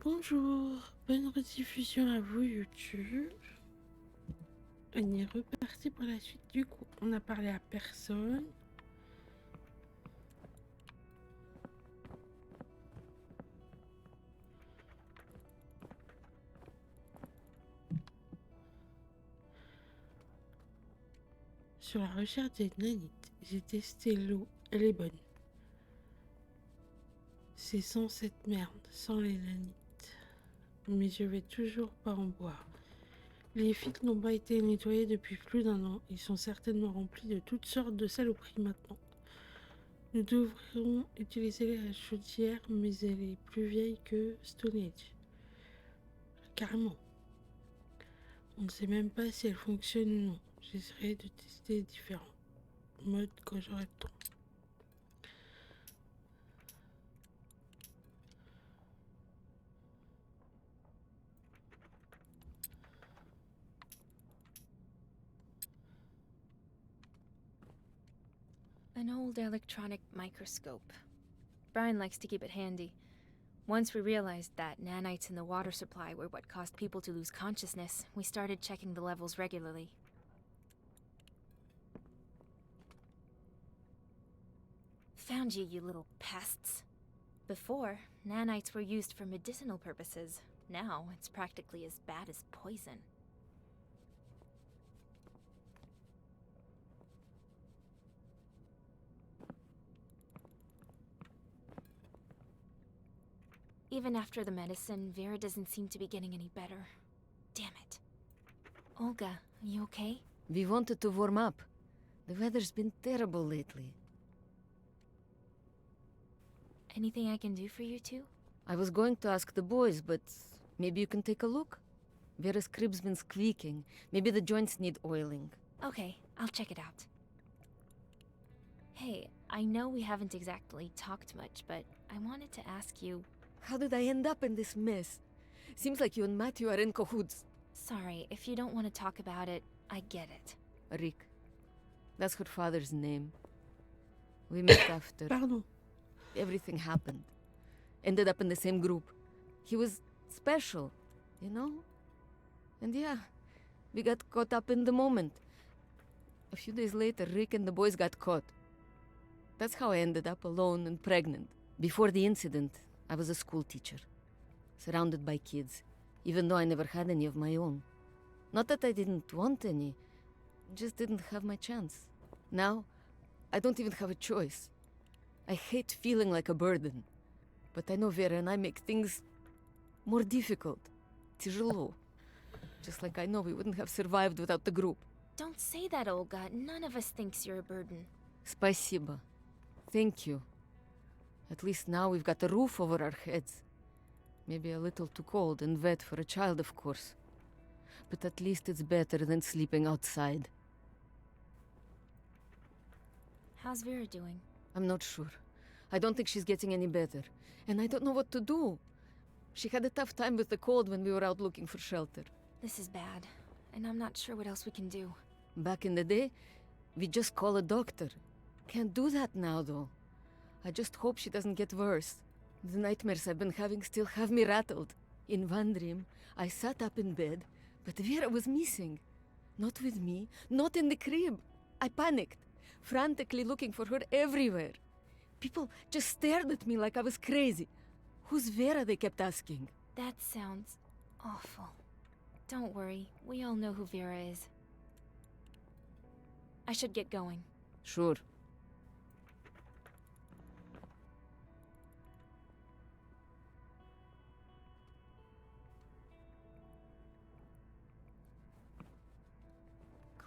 Bonjour, bonne rediffusion à vous YouTube. On est reparti pour la suite. Du coup, on a parlé à personne. Sur la recherche des nanites, j'ai testé l'eau, elle est bonne. C'est sans cette merde, sans les nanites. Mais je vais toujours pas en boire. Les filtres n'ont pas été nettoyés depuis plus d'1 an. Ils sont certainement remplis de toutes sortes de saloperies maintenant. Nous devrions utiliser la chaudière, mais elle est plus vieille que Stone Age. Carrément. On ne sait même pas si elle fonctionne ou non. J'essaierai de tester différents modes quand j'aurai le temps. An old electronic microscope. Brian likes to keep it handy. Once we realized that nanites in the water supply were what caused people to lose consciousness, we started checking the levels regularly. Found you, you little pests. Before, nanites were used for medicinal purposes. Now, it's practically as bad as poison. Even after the medicine, Vera doesn't seem to be getting any better. Damn it. Olga, are you okay? We wanted to warm up. The weather's been terrible lately. Anything I can do for you two? I was going to ask the boys, but maybe you can take a look? Vera's crib's been squeaking. Maybe the joints need oiling. Okay, I'll check it out. Hey, I know we haven't exactly talked much, but I wanted to ask you... How did I end up in this mess? Seems like you and Matthew are in cahoots. Sorry, if you don't want to talk about it, I get it. Rick. That's her father's name. We met after Pardon. everything happened. Ended up in the same group. He was special, you know? And yeah, we got caught up in the moment. A few days later, Rick and the boys got caught. That's how I ended up alone and pregnant. Before the incident, I was a school teacher, surrounded by kids, even though I never had any of my own. Not that I didn't want any, just didn't have my chance. Now, I don't even have a choice. I hate feeling like a burden, but I know Vera and I make things more difficult. Тяжело. Just like I know we wouldn't have survived without the group. Don't say that, Olga. None of us thinks you're a burden. Спасибо. Thank you. At least now we've got a roof over our heads. Maybe a little too cold and wet for a child, of course. But at least it's better than sleeping outside. How's Vera doing? I'm not sure. I don't think she's getting any better. And I don't know what to do. She had a tough time with the cold when we were out looking for shelter. This is bad, and I'm not sure what else we can do. Back in the day, we just call a doctor. Can't do that now, though. I just hope she doesn't get worse. The nightmares I've been having still have me rattled. In one dream, I sat up in bed, but Vera was missing. Not with me, not in the crib. I panicked, frantically looking for her everywhere. People just stared at me like I was crazy. Who's Vera, they kept asking. That sounds awful. Don't worry, we all know who Vera is. I should get going. Sure.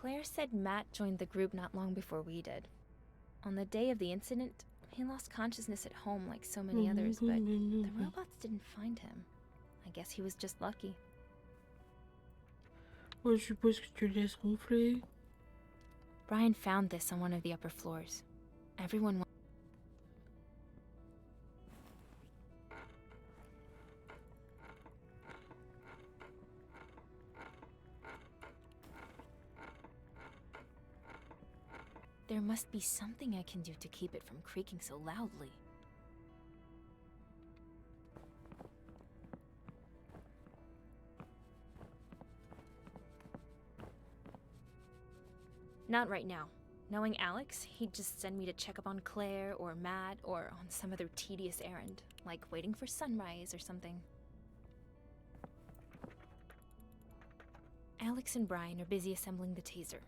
Claire said Matt joined the group not long before we did. On the day of the incident, he lost consciousness at home like so many others, but the robots didn't find him. I guess he was just lucky. Ouais, je suppose que tu le laisses ronfler. Brian found this on one of the upper floors. Everyone There must be something I can do to keep it from creaking so loudly. Not right now. Knowing Alex, he'd just send me to check up on Claire or Matt or on some other tedious errand, like waiting for sunrise or something. Alex and Brian are busy assembling the taser.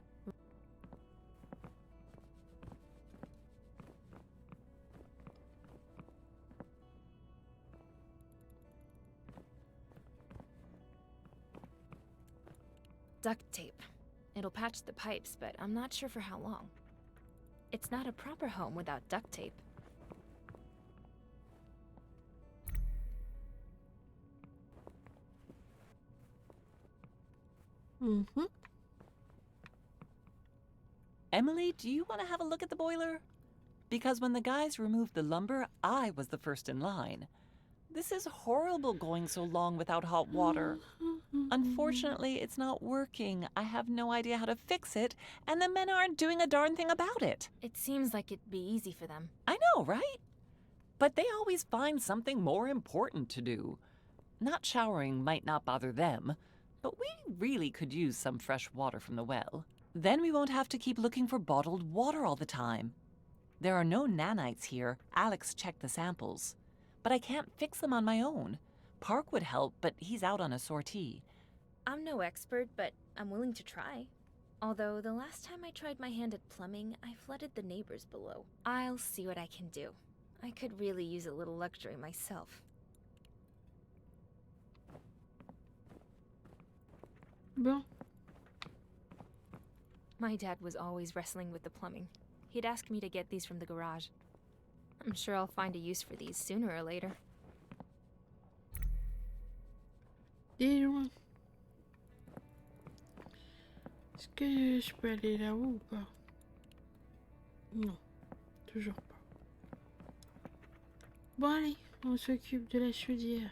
Duct tape. It'll patch the pipes, but I'm not sure for how long. It's not a proper home without duct tape. Mhm. Emily, do you want to have a look at the boiler? Because when the guys removed the lumber, I was the first in line. This is horrible going so long without hot water. Unfortunately, it's not working. I have no idea how to fix it, and the men aren't doing a darn thing about it. It seems like it'd be easy for them. I know, right? But they always find something more important to do. Not showering might not bother them, but we really could use some fresh water from the well. Then we won't have to keep looking for bottled water all the time. There are no nanites here. Alex checked the samples. But I can't fix them on my own. Park would help, but he's out on a sortie. I'm no expert, but I'm willing to try. Although the last time I tried my hand at plumbing, I flooded the neighbors below. I'll see what I can do. I could really use a little luxury myself. Bon. My dad was always wrestling with the plumbing. He'd ask me to get these from the garage. I'm sure I'll find a use for these sooner or later. Et loin. Est-ce que je peux aller là-haut ou pas? Non, toujours pas. Bon allez, on s'occupe de la chaudière.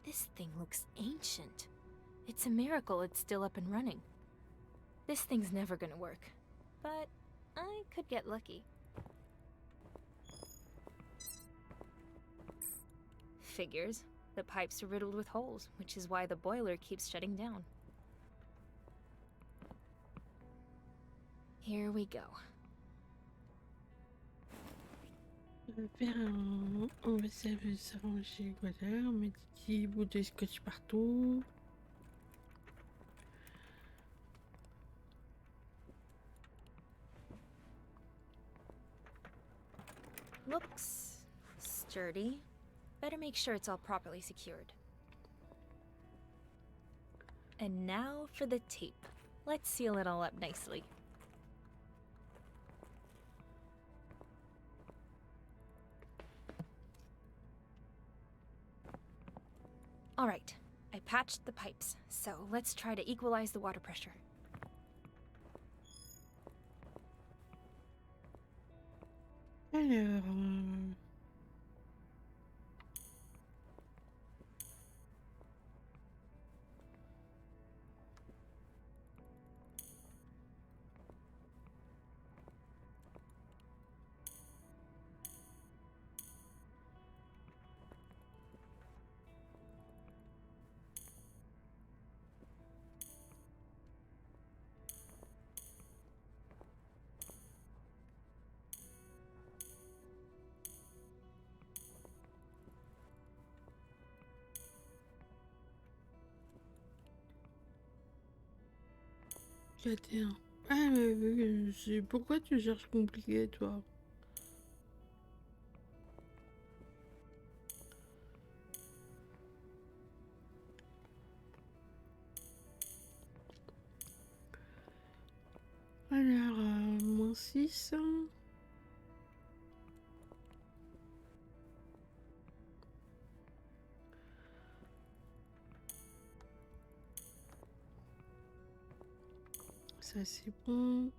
This thing looks ancient. It's a miracle it's still up and running. This thing's never gonna work, but I could get lucky. Figures. The pipes are riddled with holes, which is why the boiler keeps shutting down. Here we go. On va s'arranger, voilà, on met des petits bouts de scotch partout. Looks sturdy. Better make sure it's all properly secured. And now for the tape. Let's seal it all up nicely. All right, I patched the pipes, so let's try to equalize the water pressure. Alors... Ah, mais pourquoi tu cherches compliqué, toi? Alors, -6. Ça, c'est bon.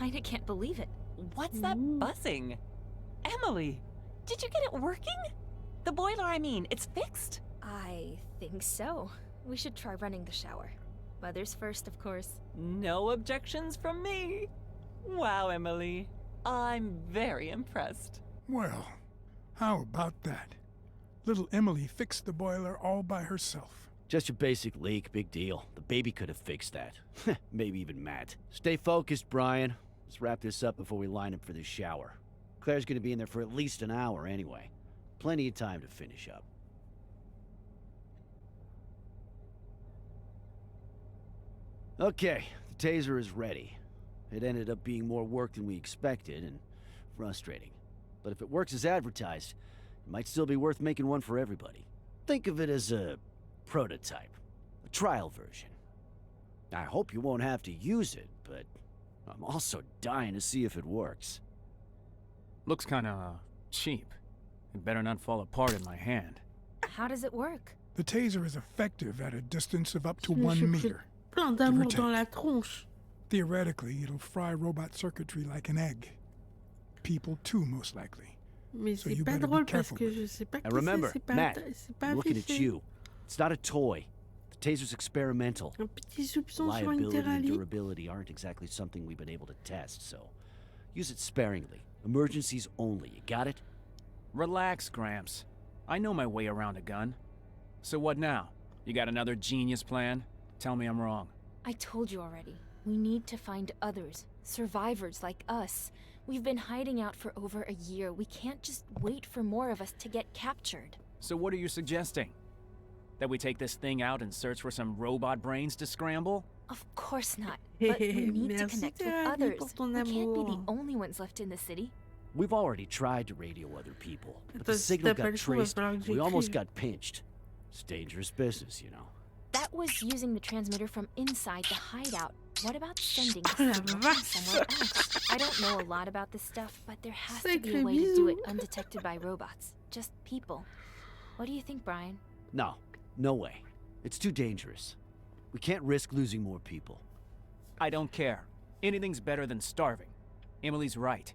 kinda can't believe it. What's that buzzing? Emily, did you get it working? The boiler, I mean, it's fixed? I think so. We should try running the shower. Mother's first, of course. No objections from me. Wow, Emily. I'm very impressed. Well, how about that? Little Emily fixed the boiler all by herself. Just a basic leak, big deal. The baby could have fixed that. Maybe even Matt. Stay focused, Brian. Let's wrap this up before we line up for the shower. Claire's gonna be in there for at least an hour anyway. Plenty of time to finish up. Okay, the taser is ready. It ended up being more work than we expected, and frustrating. But if it works as advertised, it might still be worth making one for everybody. Think of it as a prototype, a trial version. I hope you won't have to use it, but I'm also dying to see if it works. Looks kinda cheap. It better not fall apart in my hand. How does it work? The taser is effective at a distance of up to Je me 1 suis pris meter. plein d'amour dans la tronche. Theoretically, it'll fry robot circuitry like an egg. People too, most likely. Mais So c'est you pas better be drôle parce careful que with je sais pas And qui remember, c'est pas, Matt, c'est pas I'm looking at affiché. you. It's not a toy. The taser's experimental. Un petit soupçon sur Liability and Interali. durability aren't exactly something we've been able to test, so use it sparingly. Emergencies only, you got it? Relax, Gramps. I know my way around a gun. So what now? You got another genius plan? Tell me I'm wrong. I told you already. We need to find others. Survivors like us. We've been hiding out for over a year. We can't just wait for more of us to get captured. So what are you suggesting? That we take this thing out and search for some robot brains to scramble? Of course not. But we need to Merci, connect with Terali, others. pour ton We can't be the amour. only ones left in the city. We've already tried to radio other people, but the Attends, si signal t'as pas got le choix, va traced. falloir que We almost j'écrive. got pinched. It's dangerous business, you know. That was using the transmitter from inside the hideout. What about sending the Oh la signal from vache. somewhere else? I don't know a lot about this stuff, but there has to be Sacré a way to do it bisou. undetected by robots. Just people. What do you think, Brian? No, no way. It's too dangerous. We can't risk losing more people. I don't care. Anything's better than starving. Emily's right.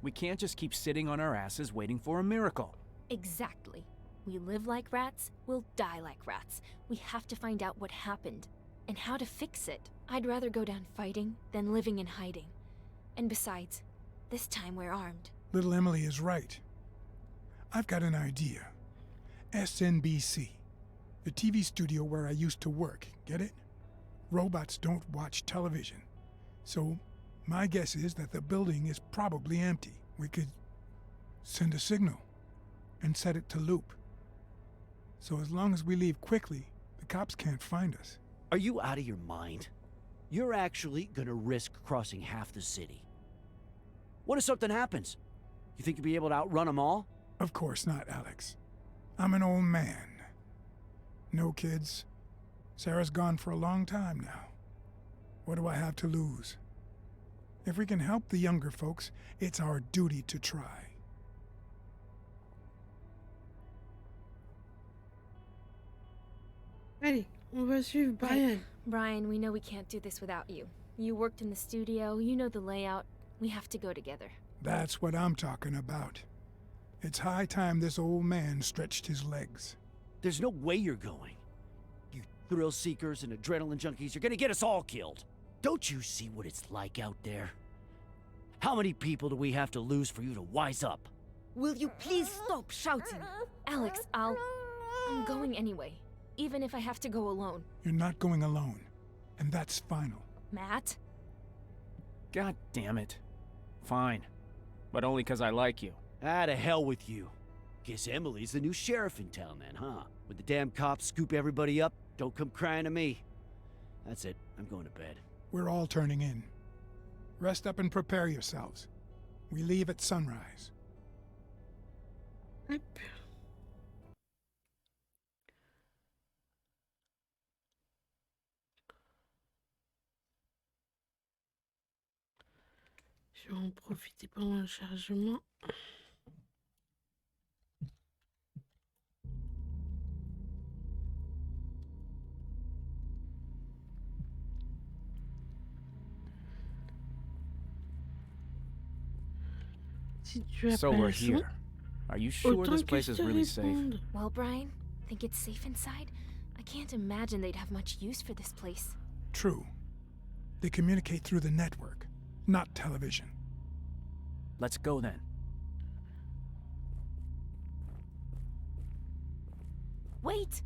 We can't just keep sitting on our asses waiting for a miracle. Exactly. We live like rats, we'll die like rats. We have to find out what happened and how to fix it. I'd rather go down fighting than living in hiding. And besides, this time we're armed. Little Emily is right. I've got an idea. SNBC, the TV studio where I used to work, get it? Robots don't watch television. So, my guess is that the building is probably empty. We could send a signal and set it to loop. So as long as we leave quickly, the cops can't find us. Are you out of your mind? You're actually gonna risk crossing half the city. What if something happens? You think you'll be able to outrun them all? Of course not, Alex. I'm an old man. No kids. Sarah's gone for a long time now. What do I have to lose? If we can help the younger folks, it's our duty to try. Allez, on va suivre Brian. Brian, we know we can't do this without you. You worked in the studio, you know the layout. We have to go together. That's what I'm talking about. It's high time this old man stretched his legs. There's no way you're going. You thrill seekers and adrenaline junkies, you're gonna get us all killed. Don't you see what it's like out there? How many people do we have to lose for you to wise up? Will you please stop shouting? Alex, I'm going anyway. Even if I have to go alone. You're not going alone, and that's final. Matt? God damn it. Fine. But only 'cause I like you. Ah, to hell with you. Guess Emily's the new sheriff in town then, huh? When the damn cops scoop everybody up, don't come crying to me. That's it. I'm going to bed. We're all turning in. Rest up and prepare yourselves. We leave at sunrise. Hop. Je vais en profiter pendant le chargement. Si tu as So pas we're le son, here. Are you sure autant this que place je is te really safe? réponde. Well, Brian, think it's safe inside? I can't imagine they'd have much use for this place. True. They communicate through the network, not television. Let's go then. Wait!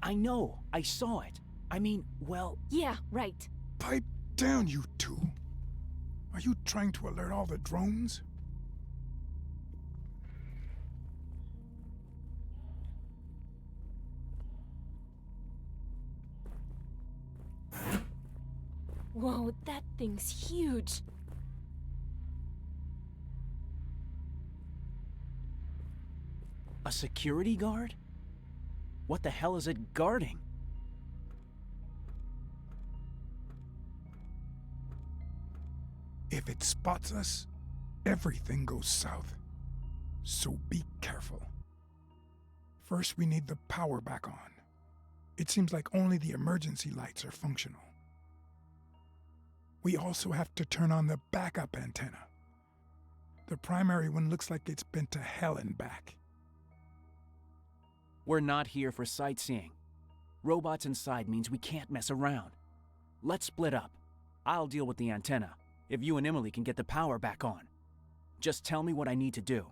I know. I saw it. I mean, well, Yeah, right. Pipe down, you two. Are you trying to alert all the drones? Whoa, that thing's huge. a security guard? What the hell is it guarding? If it spots us, everything goes south. So be careful. First, we need the power back on. It seems like only the emergency lights are functional. We also have to turn on the backup antenna. The primary one looks like it's been to hell and back. We're not here for sightseeing. Robots inside means we can't mess around. Let's split up. I'll deal with the antenna, if you and Emily can get the power back on. Just tell me what I need to do.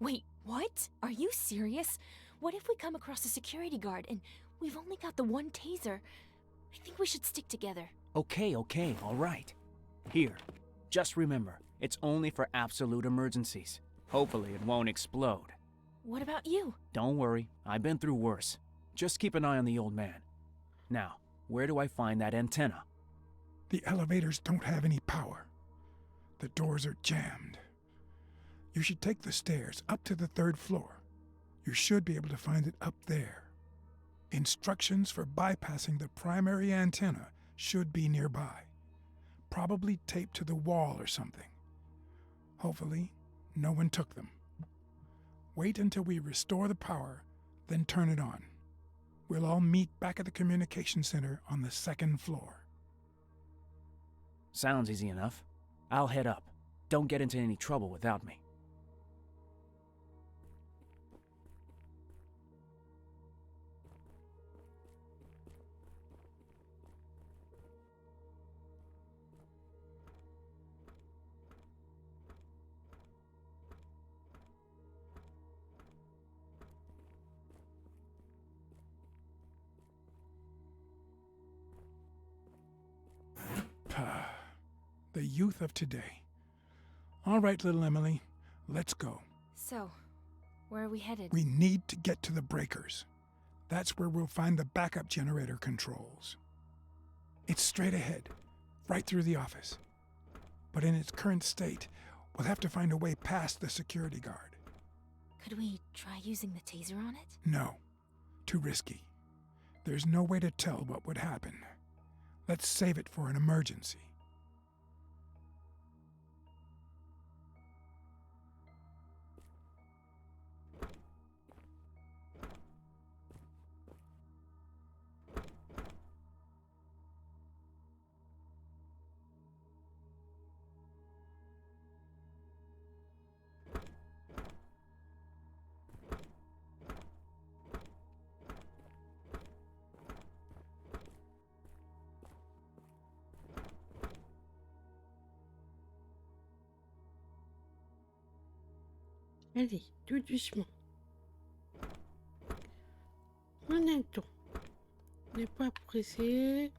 Wait, what? Are you serious? What if we come across a security guard and we've only got the one taser? I think we should stick together. Okay, all right. Here, just remember, it's only for absolute emergencies. Hopefully it won't explode. What about you? Don't worry, I've been through worse. Just keep an eye on the old man. Now, where do I find that antenna? The elevators don't have any power. The doors are jammed. You should take the stairs up to the 3rd floor. You should be able to find it up there. Instructions for bypassing the primary antenna should be nearby. Probably taped to the wall or something. Hopefully, no one took them. Wait until we restore the power, then turn it on. We'll all meet back at the communication center on the 2nd floor. Sounds easy enough. I'll head up. Don't get into any trouble without me. The youth of today. All right, little Emily, let's go. So, where are we headed? We need to get to the breakers. That's where we'll find the backup generator controls. It's straight ahead, right through the office. But in its current state, we'll have to find a way past the security guard. Could we try using the taser on it? No, too risky. There's no way to tell what would happen. Let's save it for an emergency. Allez, tout doucement. Prenez le temps. N'est pas pressé.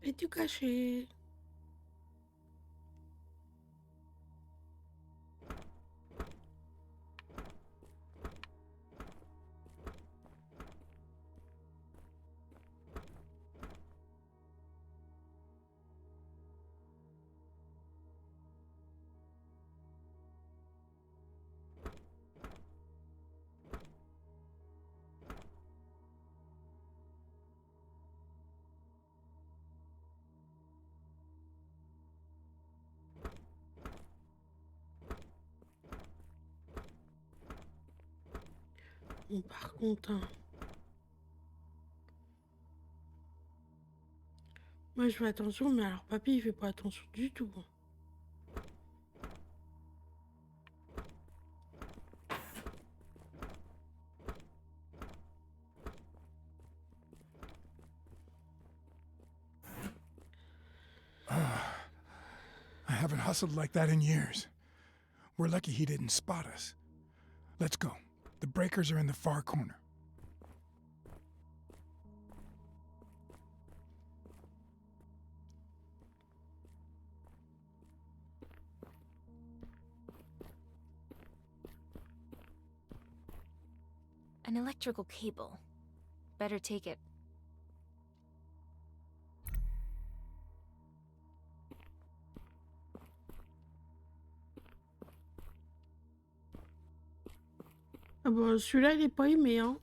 Et du caché. Bon, par contre, hein, moi je fais attention, mais alors papy il fait pas attention du tout. I haven't hustled like that in years. We're lucky he didn't spot us. Let's go. The breakers are in the far corner. An electrical cable. Better take it. Ah bon, celui-là il est pas aimé, hein.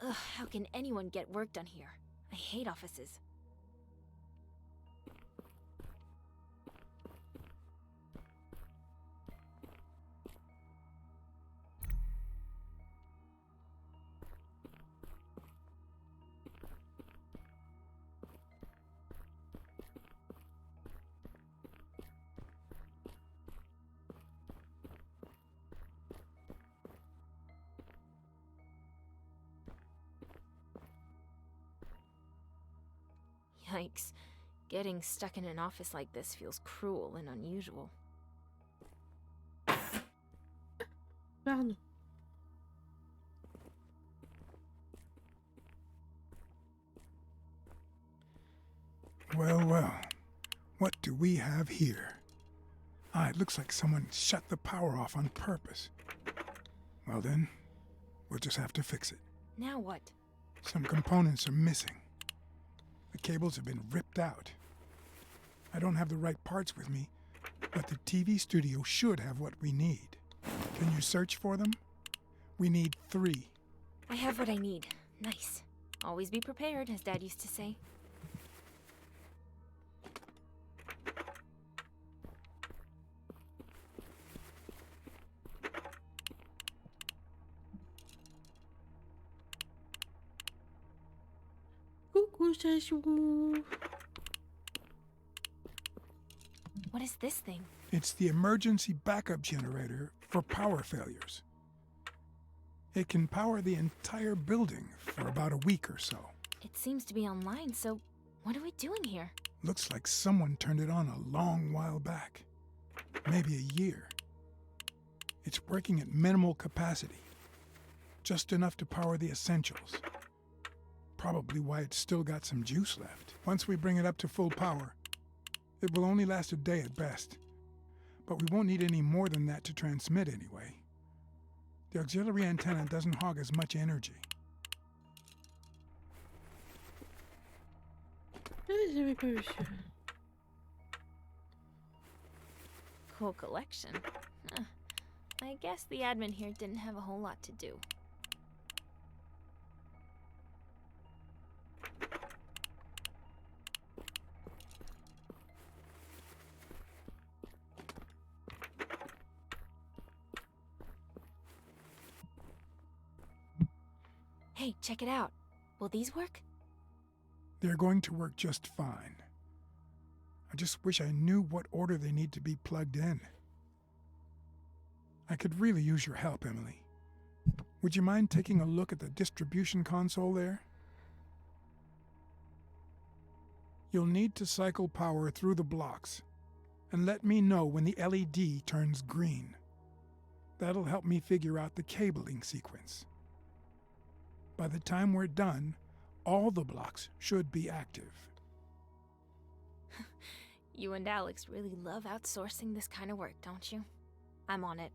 Ugh, how can anyone get work done here? I hate offices. Yikes. Getting stuck in an office like this feels cruel and unusual. Pardon. Well, well. What do we have here? Ah, it looks like someone shut the power off on purpose. Well then, we'll just have to fix it. Now what? Some components are missing. The cables have been ripped out. I don't have the right parts with me, but the TV studio should have what we need. Can you search for them? We need 3. I have what I need. Nice. Always be prepared, as Dad used to say. Coucou, chachou. What is this thing? It's the emergency backup generator for power failures. It can power the entire building for about a week or so. It seems to be online, so what are we doing here? Looks like someone turned it on a long while back. Maybe a year. It's working at minimal capacity. Just enough to power the essentials. Probably why it's still got some juice left. Once we bring it up to full power, it will only last a day at best. But we won't need any more than that to transmit anyway. The auxiliary antenna doesn't hog as much energy. J'avais pas vu ça. Cool collection. Huh. I guess the admin here didn't have a whole lot to do. Hey, check it out. Will these work? They're going to work just fine. I just wish I knew what order they need to be plugged in. I could really use your help, Emily. Would you mind taking a look at the distribution console there? You'll need to cycle power through the blocks, and let me know when the LED turns green. That'll help me figure out the cabling sequence. By the time we're done, all the blocks should be active. You and Alex really love outsourcing this kind of work, don't you? I'm on it.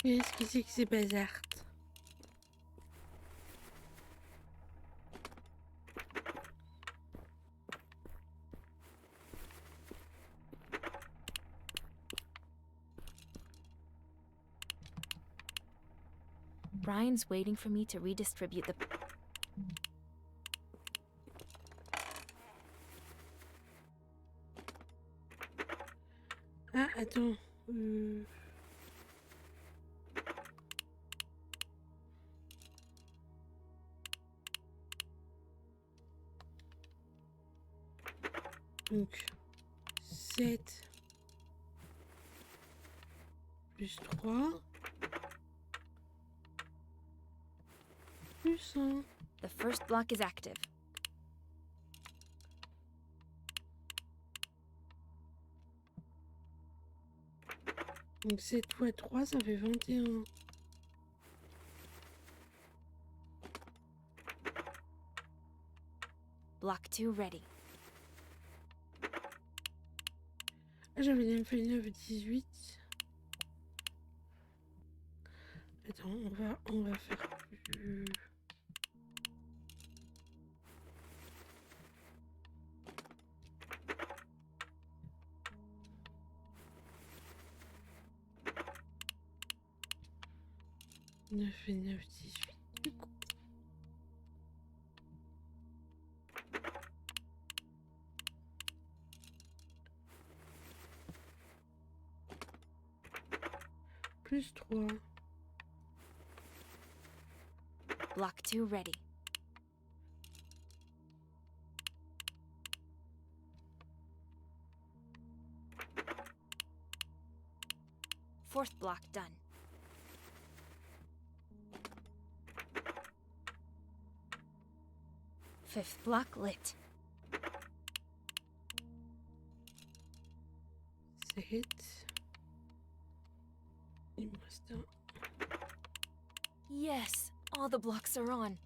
Qu'est-ce que c'est que ces bazards? Brian's waiting for me to redistribute the... Ah, attends. Donc, 7 plus 3 plus 1. The first block is active. Donc 7 fois 3, ça fait 21. Block 2 ready. Ah, j'avais déjà fait 9, 18. Attends, on va faire plus... Neuf et 9, 18. Du coup. Plus 3. Block 2 ready. Fourth block done. Fifth block lit. 7. Il me reste un. Yes, all the blocks are on.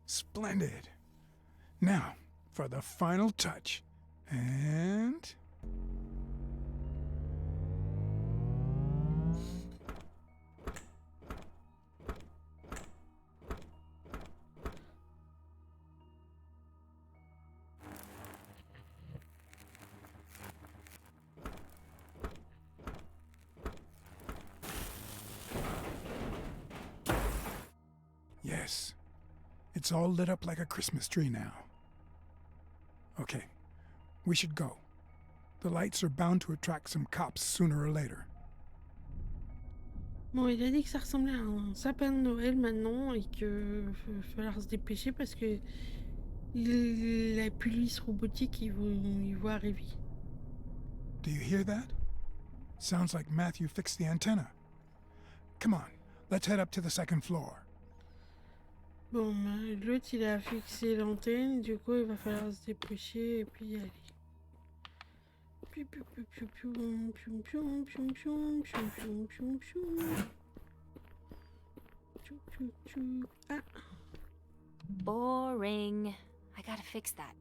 Splendid. Now, for the final touch. And... Yes. It's all lit up like a Christmas tree now. Okay, we should go. The lights are bound to attract some cops sooner or later. Bon, il a dit que ça ressemblait à un sapin de Noël maintenant et que va falloir se dépêcher parce que la police robotique, ils vont arriver. Do you hear that? Sounds like Matthew fixed the antenna. Come on, let's head up to the second floor. Bon, l'autre il a fixé l'antenne, du coup il va falloir se dépêcher et puis y aller. Ah, Boring. I gotta fix that.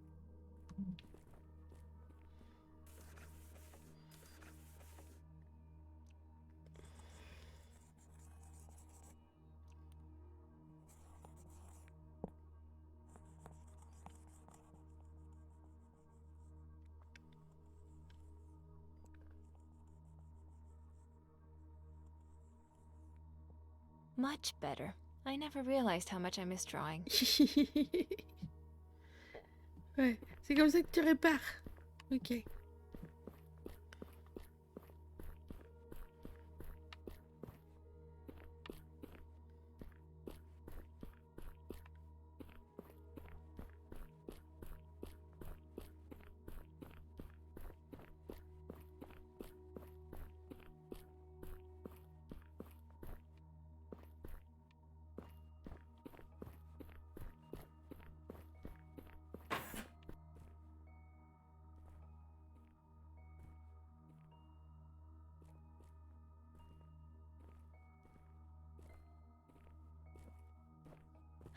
Much better. I never realized how much I miss drawing. Ouais, c'est comme ça que tu répares. Ok.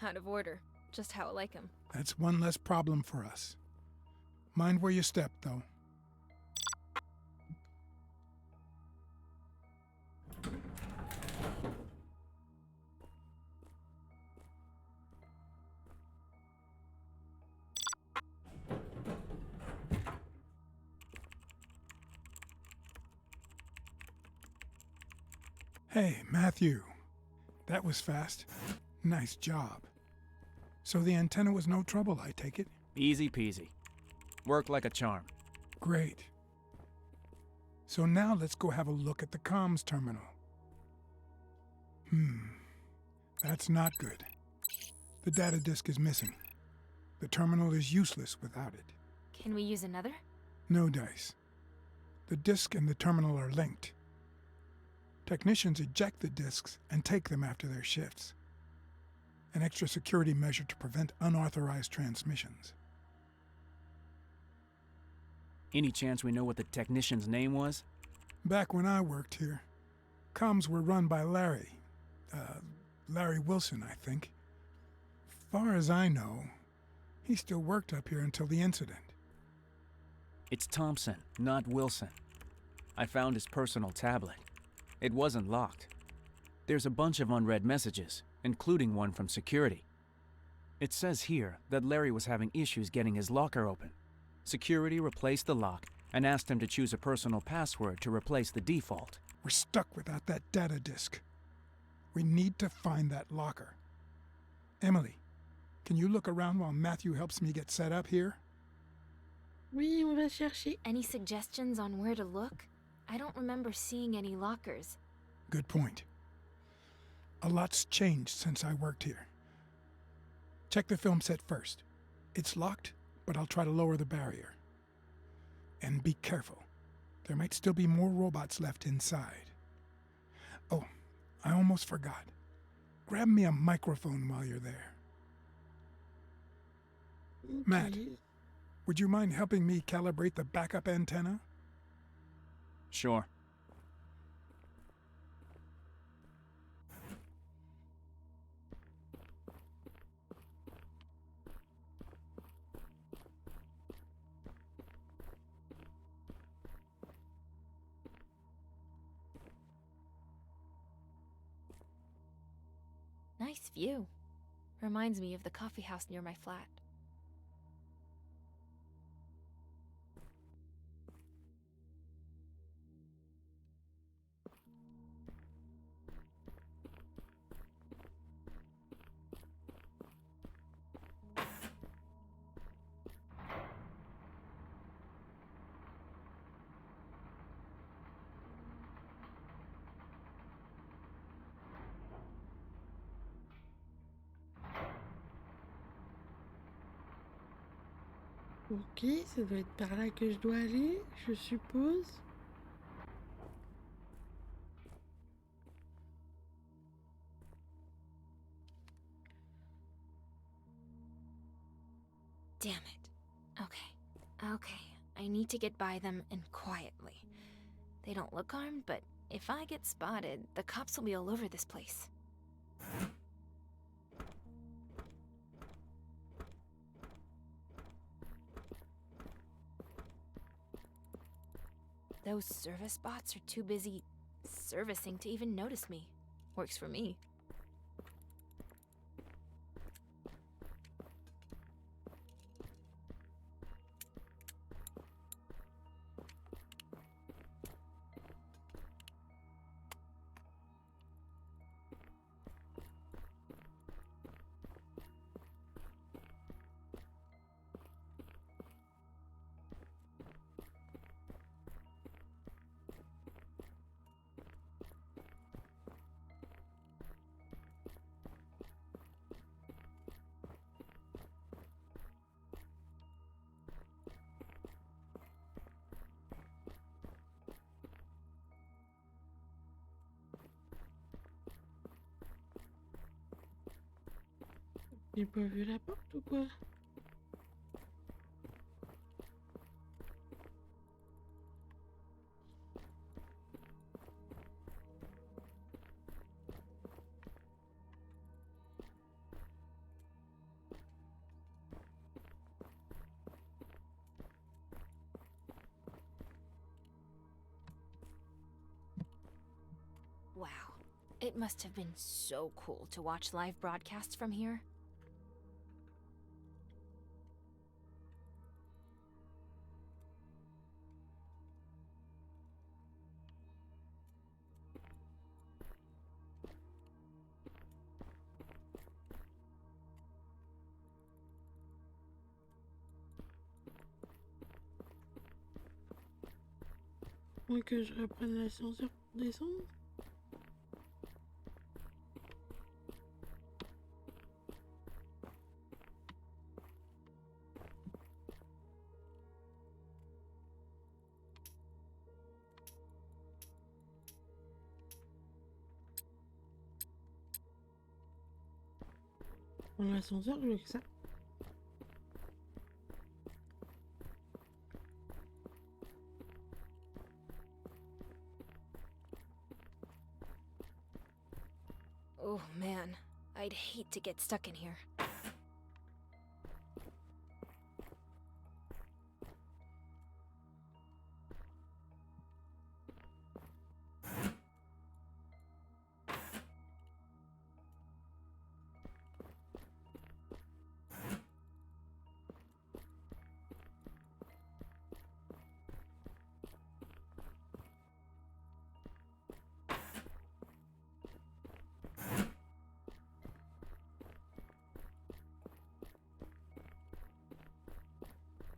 Out of order. Just how I like 'em. That's one less problem for us. Mind where you step, though. Hey, Matthew. That was fast. Nice job. So the antenna was no trouble, I take it? Easy peasy. Worked like a charm. Great. So now let's go have a look at the comms terminal. That's not good. The data disk is missing. The terminal is useless without it. Can we use another? No dice. The disk and the terminal are linked. Technicians eject the disks and take them after their shifts. An extra security measure to prevent unauthorized transmissions. Any chance we know what the technician's name was? Back when I worked here, comms were run by Larry. Larry Wilson, I think. Far as I know, he still worked up here until the incident. It's Thompson, not Wilson. I found his personal tablet. It wasn't locked. There's a bunch of unread messages, including one from security. It says here that Larry was having issues getting his locker open. Security replaced the lock and asked him to choose a personal password to replace the default. We're stuck without that data disk. We need to find that locker. Emily, can you look around while Matthew helps me get set up here? Oui, on va chercher. Any suggestions on where to look? I don't remember seeing any lockers. Good point. A lot's changed since I worked here. Check the film set first. It's locked, but I'll try to lower the barrier. And be careful. There might still be more robots left inside. Oh, I almost forgot. Grab me a microphone while you're there. Ok. Matt, would you mind helping me calibrate the backup antenna? Sure. Nice view. Reminds me of the coffee house near my flat. Ok, ça doit être par là que je dois aller, je suppose. Damn it. Okay. I need to get by them and quietly. They don't look armed, but if I get spotted, the cops will be all over this place. Those service bots are too busy servicing to even notice me. Works for me. J'ai pas vu la porte ou quoi? Wow. It must have been so cool to watch live broadcasts from here. Moi que je reprenne l'ascenseur pour descendre? Dans l'ascenseur, je veux que ça. Oh man, I'd hate to get stuck in here.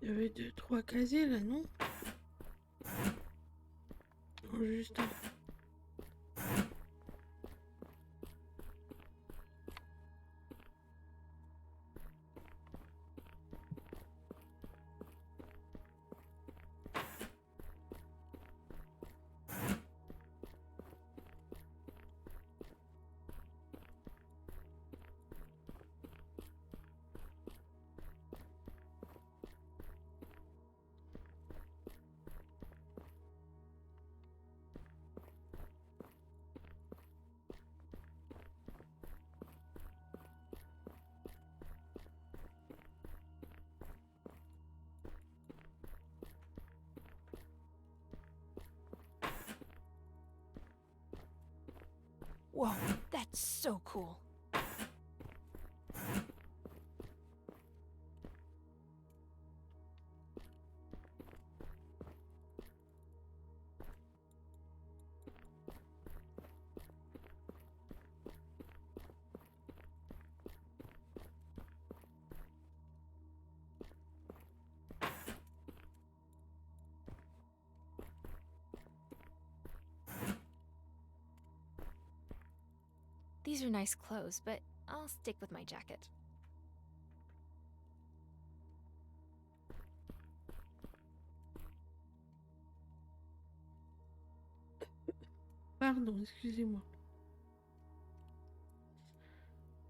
Il y avait 2-3 casiers là, non? Oh, juste un. Whoa, that's so cool. These are nice clothes, but I'll stick with my jacket. Pardon, excusez-moi.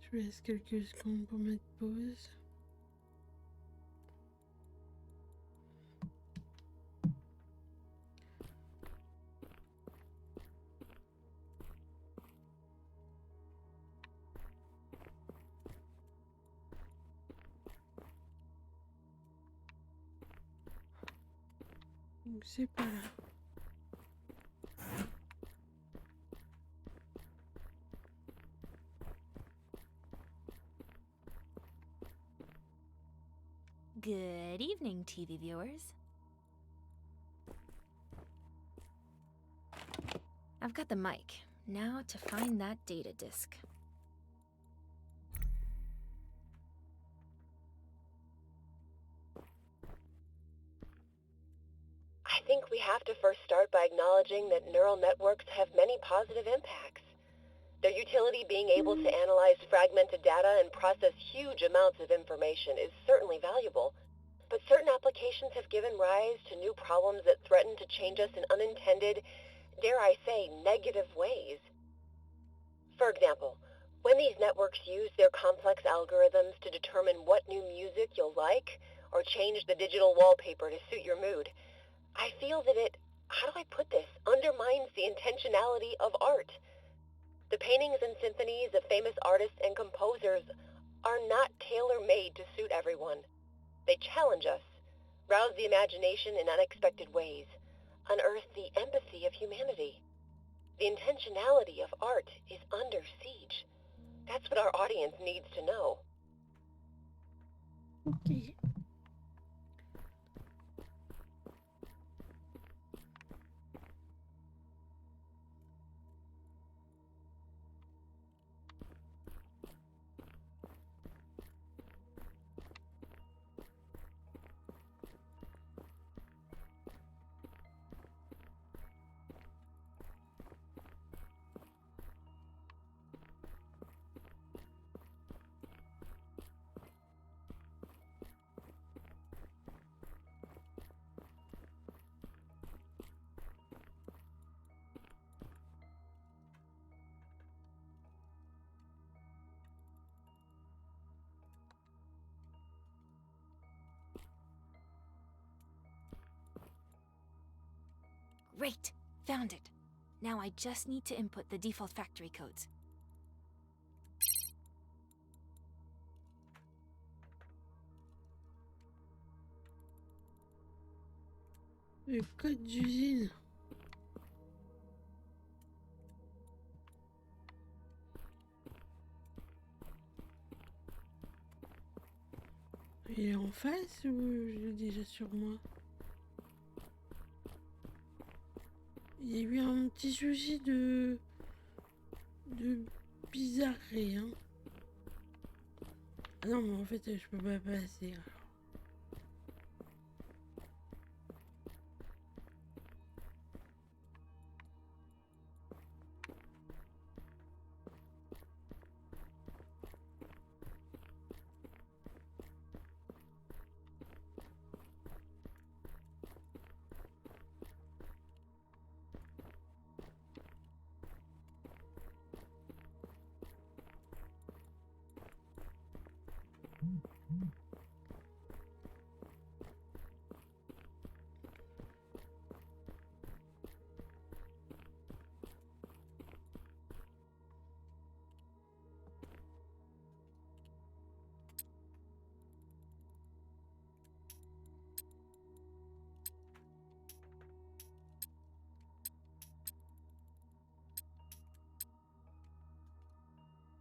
Je laisse quelques secondes pour mettre pause. Donc c'est pas là. Good evening, TV viewers. I've got the mic. Now to find that data disk. I think we have to first start by acknowledging that neural networks have many positive impacts. Their utility, being able to analyze fragmented data and process huge amounts of information, is certainly valuable. But certain applications have given rise to new problems that threaten to change us in unintended, dare I say, negative ways. For example, when When these networks use their complex algorithms to determine what new music you'll like, or change the digital wallpaper to suit your mood, I feel that it, how do I put this, undermines the intentionality of art. The paintings and symphonies of famous artists and composers are not tailor-made to suit everyone. They challenge us, rouse the imagination in unexpected ways, unearth the empathy of humanity. The intentionality of art is under siege. That's what our audience needs to know. Ok. Great! Found it. Now I just need to input the default factory codes. Le code d'usine. Il est en face ou je l'ai déjà sur moi? Il y a eu un petit souci de bizarrerie, hein. Ah non, mais en fait, je peux pas passer.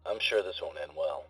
I'm sure this won't end well.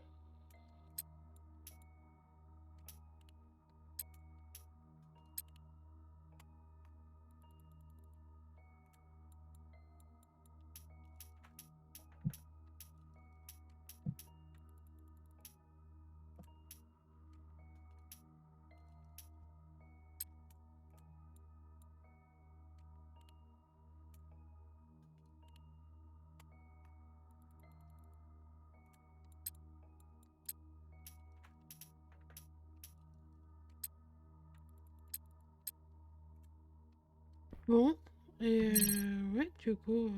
Bon, et ouais, du coup...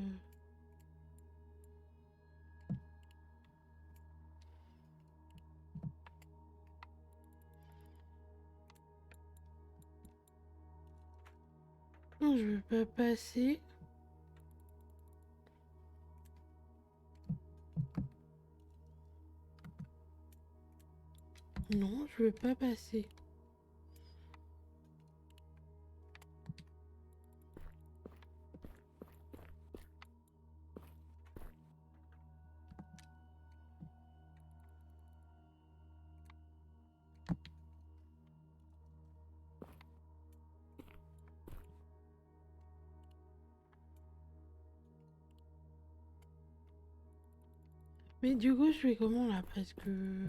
Non, je veux pas passer. Non, je veux pas passer. Mais du coup, je fais comment là? Parce que...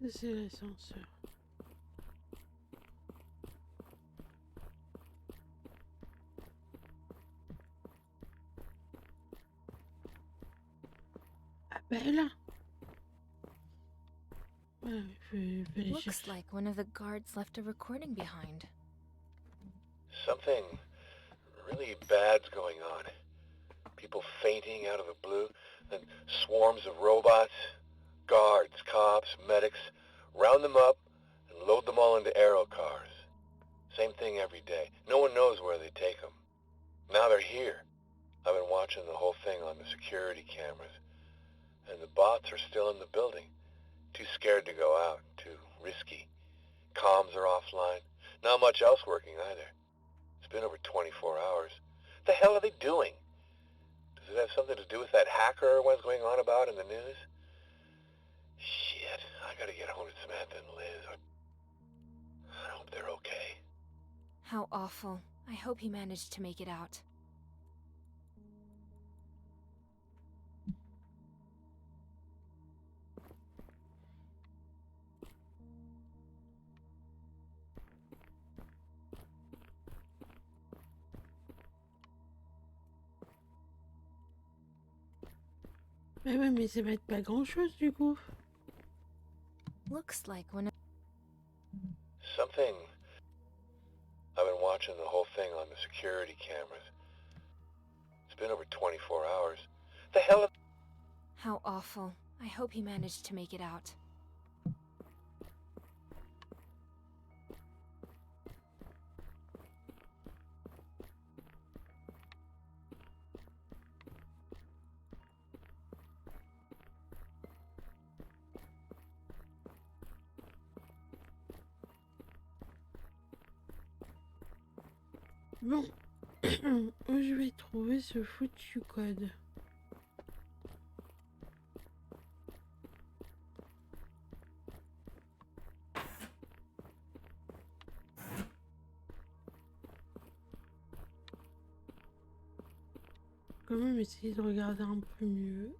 C'est l'ascenseur. Ah ben là. Ouais, je vais aller Looks chercher. like one of the guards left a recording behind. Something really bad's going on. People fainting out of the blue, then swarms of robots, guards, cops, medics, round them up and load them all into aero cars. Same thing every day. No one knows where they take them. Now they're here. I've been watching the whole thing on the security cameras, and the bots are still in the building. Too scared to go out, too risky. Comms are offline. Not much else working either. It's been over 24 hours. What the hell are they doing? Does it have something to do with that hacker everyone's going on about in the news? Shit, I gotta get home to Samantha and Liz. I hope they're okay. How awful. I hope he managed to make it out. Mais ouais, mais ça va être pas grand chose du coup. Looks like one of... Something... I've been watching the whole thing on the security cameras. It's been over 24 hours. What the hell... How awful. I hope he managed to make it out. Bon. Où je vais trouver ce foutu code? Quand même essayer de regarder un peu mieux.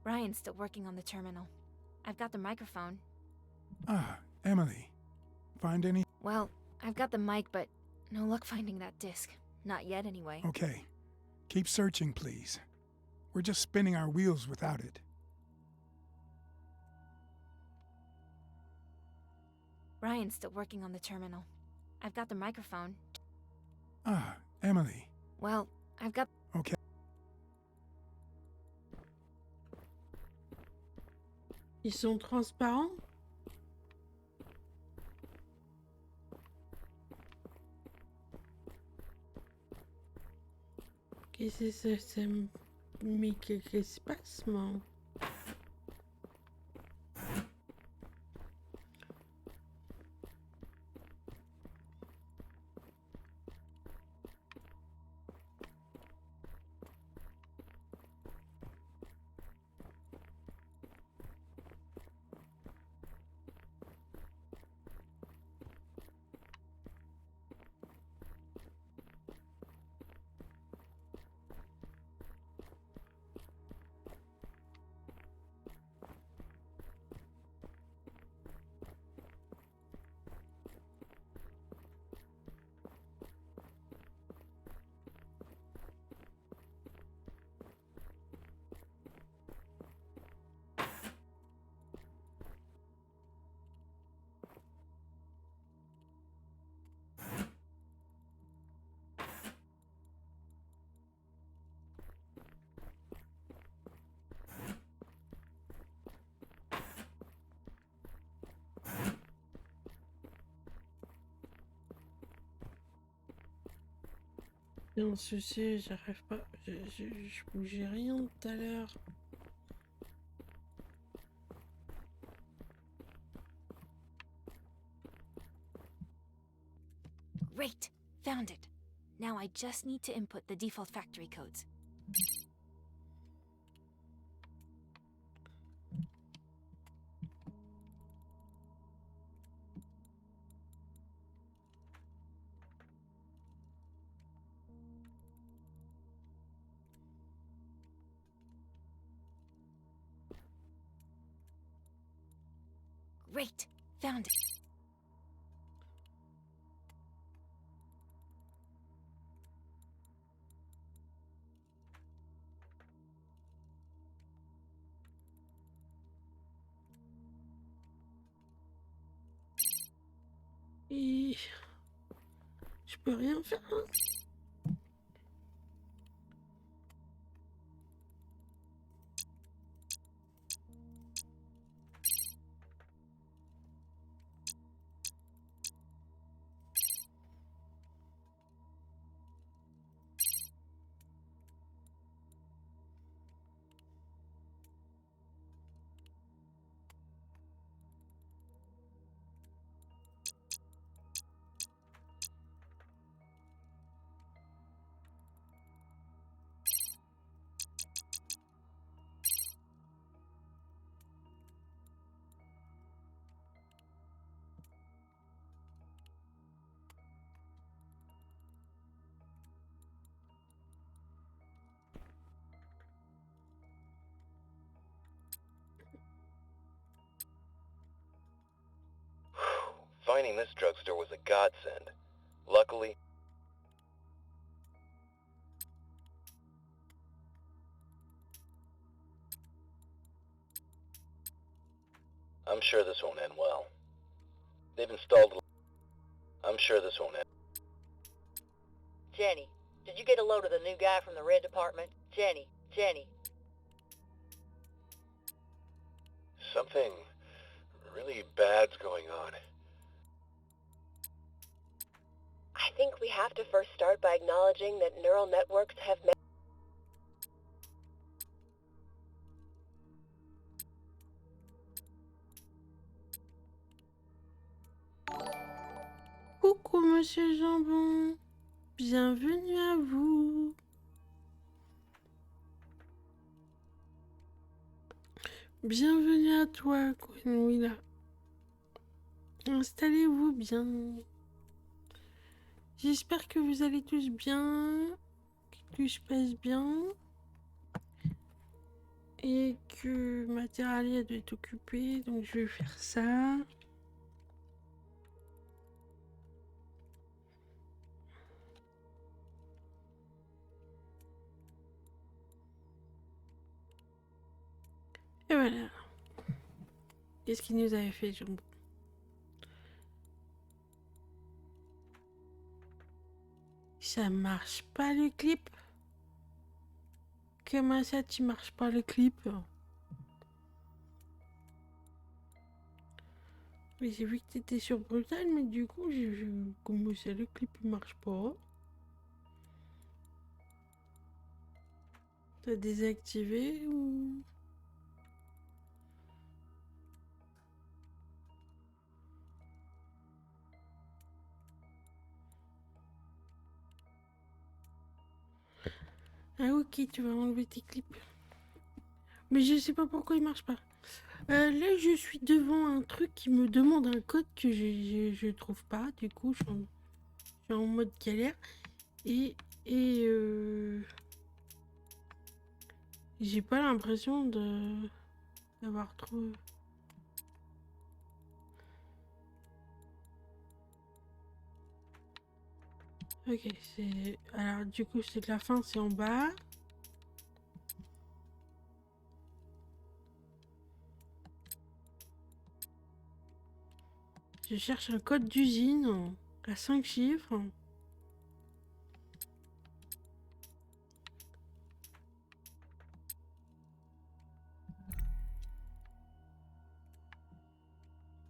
Ryan's still working on the terminal. I've got the microphone. Ah, Emily. Find any? Well, I've got the mic, but no luck finding that disc. Not yet, anyway. Okay. Keep searching, please. We're just spinning our wheels without it. Ryan's still working on the terminal. I've got the microphone. Ah, Emily. Well, I've got... Okay. Ils sont transparents? Qu'est-ce que c'est ça? Mais qu'est-ce qui se passe, moi? Non, ceci, j'arrive pas. Je bougeais rien tout à l'heure. Great! Found it. Now I just need to input the default factory codes. Great! Found it. Et... Je peux rien faire. Finding this drugstore was a godsend. Luckily... I'm sure this won't end well. They've installed... I'm sure this won't end. Jenny, did you get a load of the new guy from the Red Department? Jenny. Something really bad's going on. I think we have to first start by acknowledging that neural networks have Coucou, monsieur Jambon. Bienvenue à vous. Bienvenue à toi, Quenouilla. Installez-vous bien. J'espère que vous allez tous bien, que tout se passe bien et que Materalia doit être occupée, donc je vais faire ça. Et voilà. Qu'est-ce qu'il nous avait fait, Jambon? Ça marche pas le clip? Comment ça, tu marches pas le clip? Mais j'ai vu que t'étais sur Brutal, mais du coup, comment ça, le clip il marche pas? T'as désactivé ou... Ah ok, tu vas enlever tes clips. Mais je sais pas pourquoi il marche pas. Là, je suis devant un truc qui me demande un code que je trouve pas. Du coup, je suis en mode galère. Et j'ai pas l'impression d'avoir trop... Ok, c'est... Alors, du coup, c'est de la fin, c'est en bas. Je cherche un code d'usine à 5 chiffres.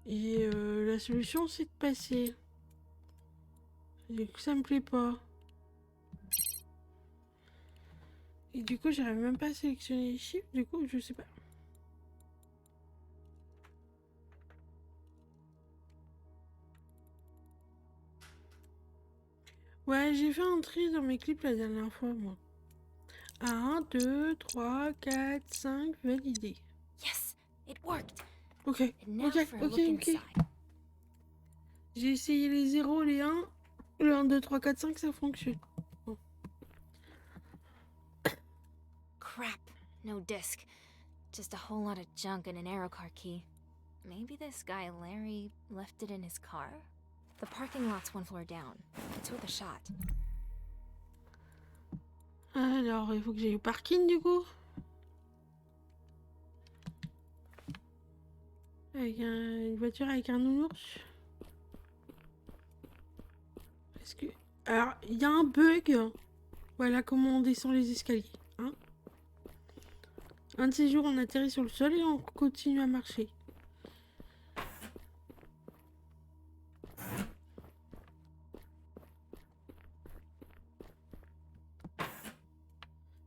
Et la solution, c'est de passer. Du coup, ça me plaît pas. Et du coup, j'arrive même pas à sélectionner les chiffres. Du coup, je sais pas. Ouais, j'ai fait un tri dans mes clips la dernière fois, moi. 1, 2, 3, 4, 5, validé. Yes, it worked. Ok, And now ok, for a ok, look ok. inside. J'ai essayé les 0, les 1. Le 1, 2, 3, 4, 5, ça fonctionne. Bon. Crap, no disc. Just a whole lot of junk and an arrow car key. Maybe this guy Larry left it in his car? The parking lot's one floor down. It's worth a shot. Alors, il faut que j'aille au parking, du coup. Avec une voiture avec un nounours. Est-ce que... Alors, il y a un bug. Voilà comment on descend les escaliers. Hein, un de ces jours, on atterrit sur le sol et on continue à marcher.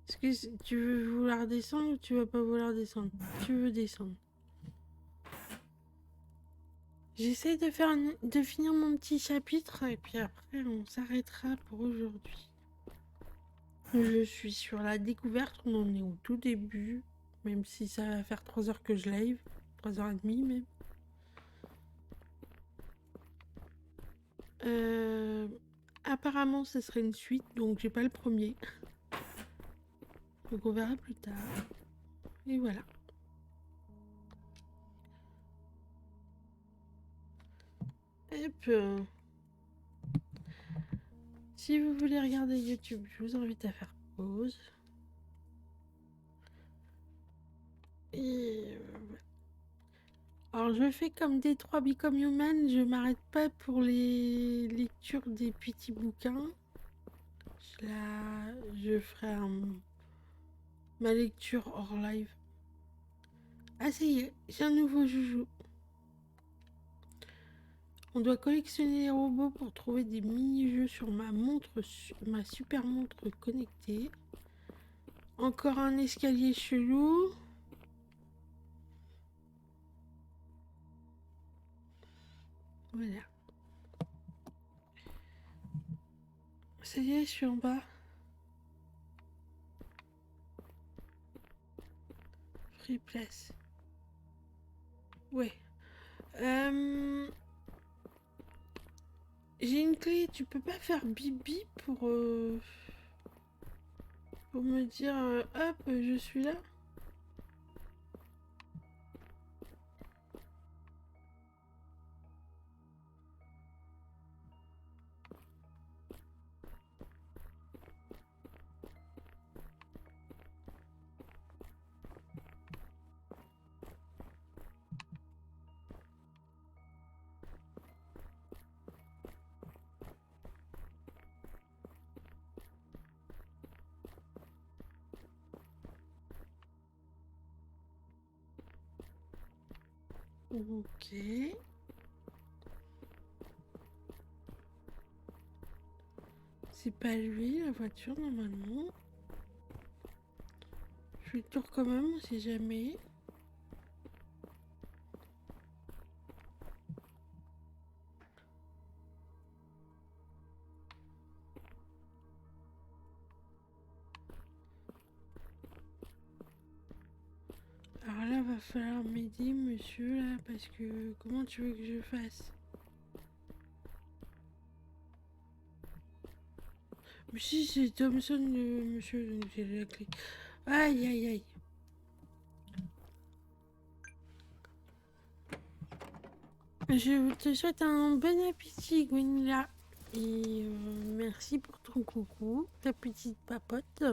Est-ce que tu veux vouloir descendre ou tu vas pas vouloir descendre? Tu veux descendre. J'essaie de finir mon petit chapitre et puis après on s'arrêtera pour aujourd'hui. Je suis sur la découverte, on en est au tout début, même si ça va faire 3 heures que je live, 3h30 même. Apparemment ce serait une suite, donc j'ai pas le premier. Donc on verra plus tard. Et voilà. Hop. Si vous voulez regarder YouTube, je vous invite à faire pause. Et voilà. Alors je fais comme Détroit Become Human, je m'arrête pas pour les lectures des petits bouquins. Là, je ferai ma lecture hors live. Ah ça y est, j'ai un nouveau joujou. On doit collectionner les robots pour trouver des mini-jeux sur ma montre, ma super montre connectée. Encore un escalier chelou. Voilà. Ça y est, je suis en bas. Free place. Ouais. J'ai une clé, tu peux pas faire bibi pour me dire hop, je suis là. Ok. C'est pas lui, la voiture, normalement. Je fais le tour quand même, on sait jamais. Alors là, va falloir m'aider, monsieur, là, parce que comment tu veux que je fasse? Mais si, c'est Thompson, monsieur, donc j'ai la clé. Aïe, aïe, aïe. Je te souhaite un bon appétit, Gwynla. Et merci pour ton coucou, ta petite papote.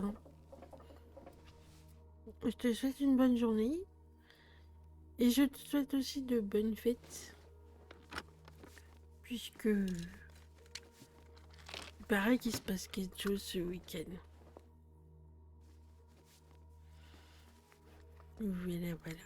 Je te souhaite une bonne journée. Et je te souhaite aussi de bonnes fêtes. Puisque il paraît qu'il se passe quelque chose ce week-end. Voilà, voilà.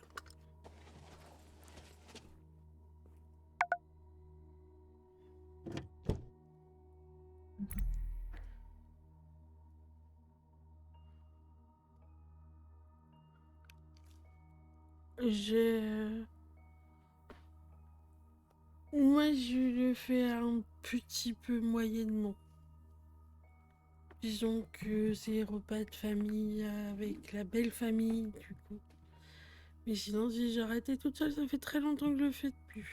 Moi, je le fais un petit peu moyennement. Disons que c'est repas de famille avec la belle famille, du coup. Mais sinon, si j'ai arrêté toute seule, ça fait très longtemps que je le fais depuis.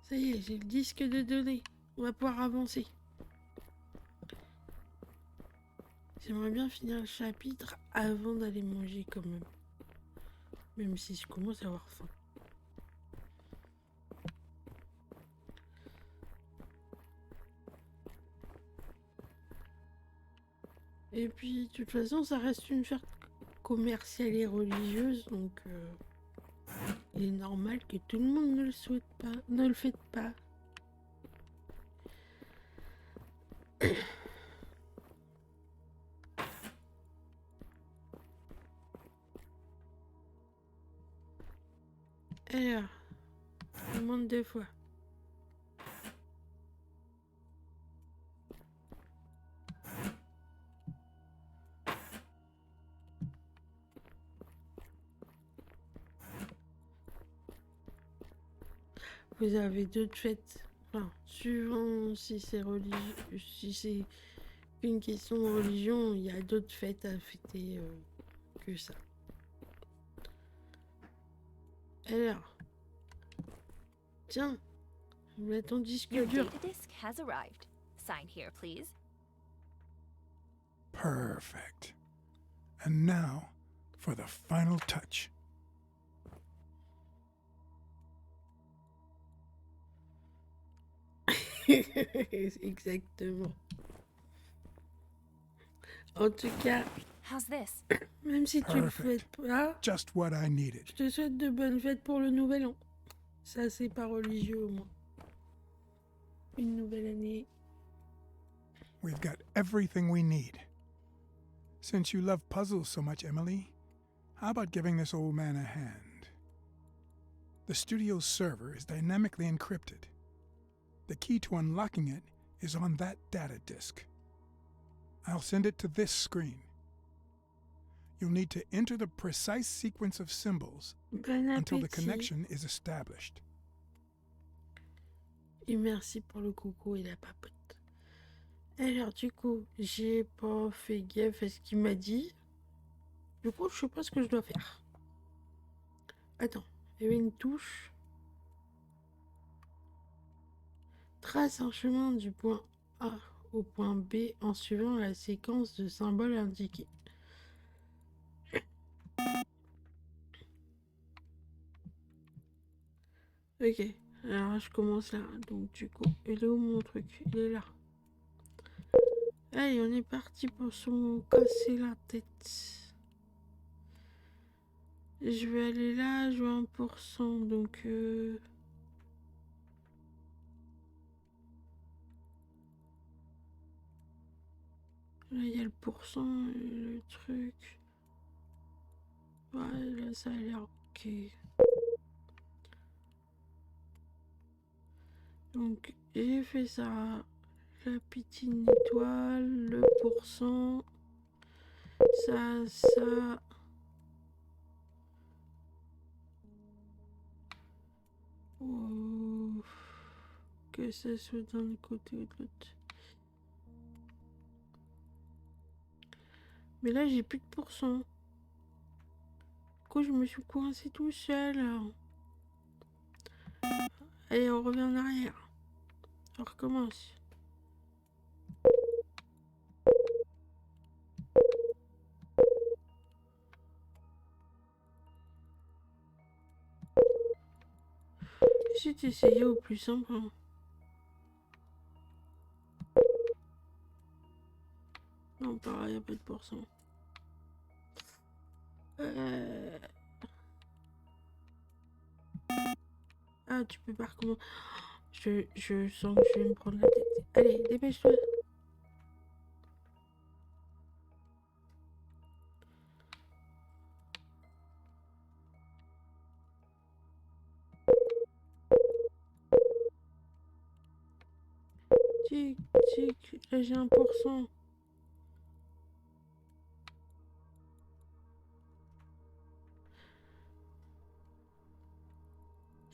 Ça y est, j'ai le disque de données. On va pouvoir avancer. J'aimerais bien finir le chapitre avant d'aller manger quand même. Même si je commence à avoir faim. Et puis, de toute façon, ça reste une fête commerciale et religieuse, donc il est normal que tout le monde ne le souhaite pas, ne le fait pas. Alors, je demande 2 fois. Vous avez d'autres fêtes. Enfin, suivant si c'est religieux, si c'est une question de religion, il y a d'autres fêtes à fêter que ça. Alors, tiens, je mets ton disque Your dur. data disk has arrived. Sign here, please. Perfect. And now for the final touch. Exactement. En tout cas, How's this? même si tu le Perfect. fêtes pas, Just what I needed. je te souhaite de bonnes fêtes pour le nouvel an. Ça, c'est pas religieux au moins. Une nouvelle année. We've got everything we need. Since you love puzzles so much, Emily, how about giving this old man a hand? The studio's server is dynamically encrypted. The key to unlocking it is on that data disk. I'll send it to this screen. You'll need to enter the precise sequence of symbols Bon until the appétit. connection is established. Et merci pour le coucou et la papote. Alors, du coup, j'ai pas fait gaffe à ce qu'il m'a dit. Du coup, je sais pas ce que je dois faire. Attends, il y avait une touche. Trace un chemin du point A au point B en suivant la séquence de symboles indiqués. Ok, alors je commence là. Donc du coup, il est où mon truc? Il est là. Allez, on est parti pour se casser la tête. Je vais aller là, je veux 1%, donc là il y a le pourcent, le truc. Ouais, là, ça a l'air ok. Donc, j'ai fait ça. La petite étoile, le pourcent, ça. Oh, que ça soit d'un côté ou de l'autre. Mais là, j'ai plus de pourcent. Du coup, je me suis coincé tout seul. Allez, on revient en arrière. On recommence. J'ai essayé au plus simple. Hein. Non, pareil, il n'y a pas de pourcent. Ah, tu peux pas recommencer. Je sens que je vais me prendre la tête. Allez, dépêche-toi. Tic, tic. Là, j'ai 1%.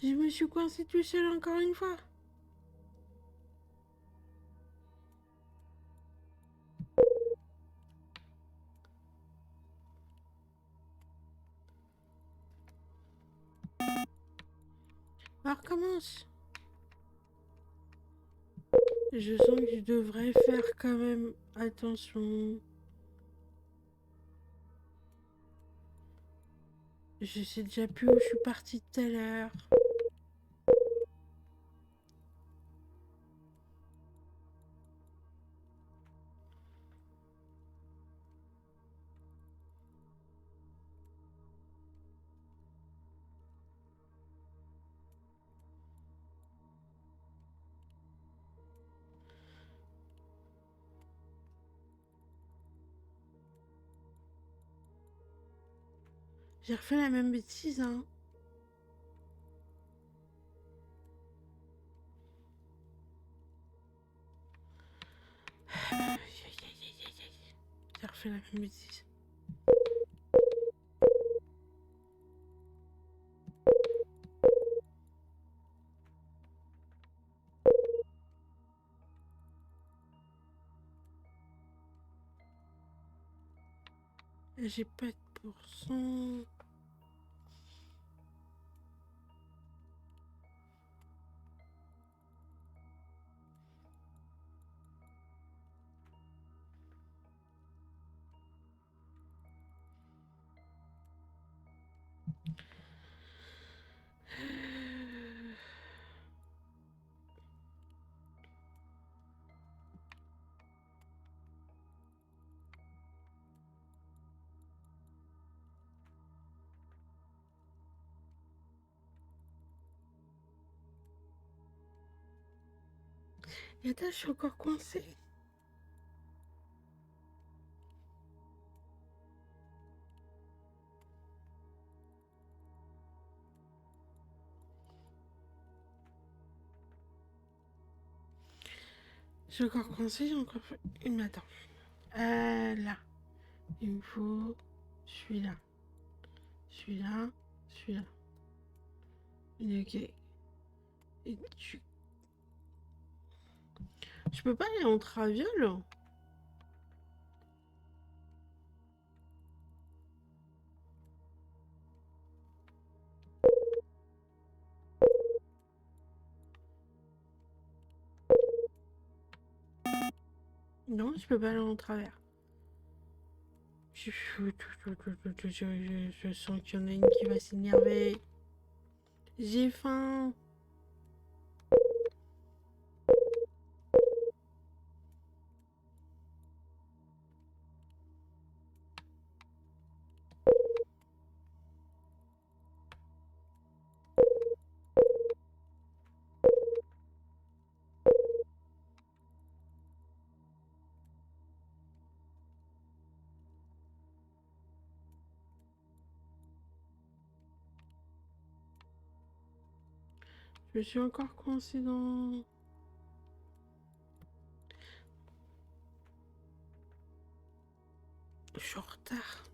Je me suis coincé tout seul encore une fois. On recommence. Je sens que je devrais faire quand même attention. Je sais déjà plus où je suis partie tout à l'heure. J'ai refait la même bêtise, hein. J'ai refait la même bêtise. J'ai pas de pourcent. Et attends, je suis encore coincée. Je suis encore coincée, j'ai encore fait... Mais attends. Là. Il me faut celui-là. Celui-là. Celui-là. Ok. Et tu... Je peux pas aller en traviole? Non, je peux pas aller en travers. Je sens qu'il y en a une qui va s'énerver. J'ai faim. Je suis encore coincée dans... Je suis en retard.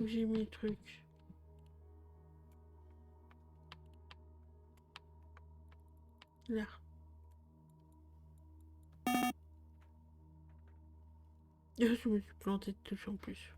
Où j'ai mis le truc? Là. Je me suis plantée de touche en plus.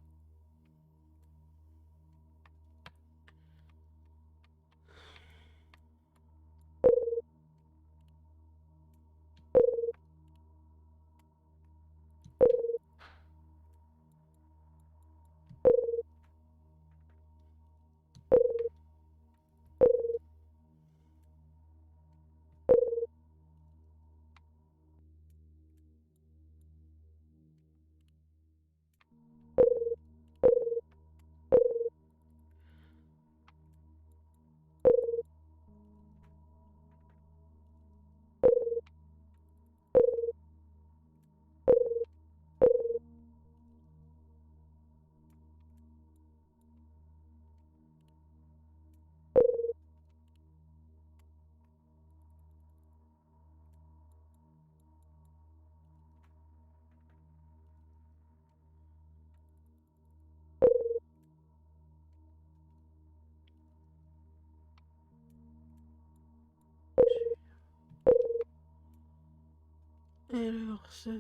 Alors, ça.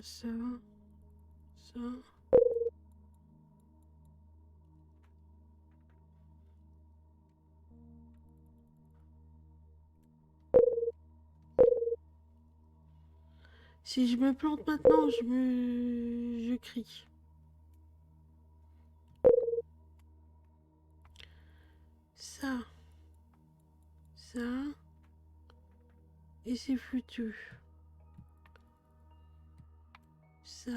Si je me plante maintenant, je crie. Ça. Et c'est foutu. Ça.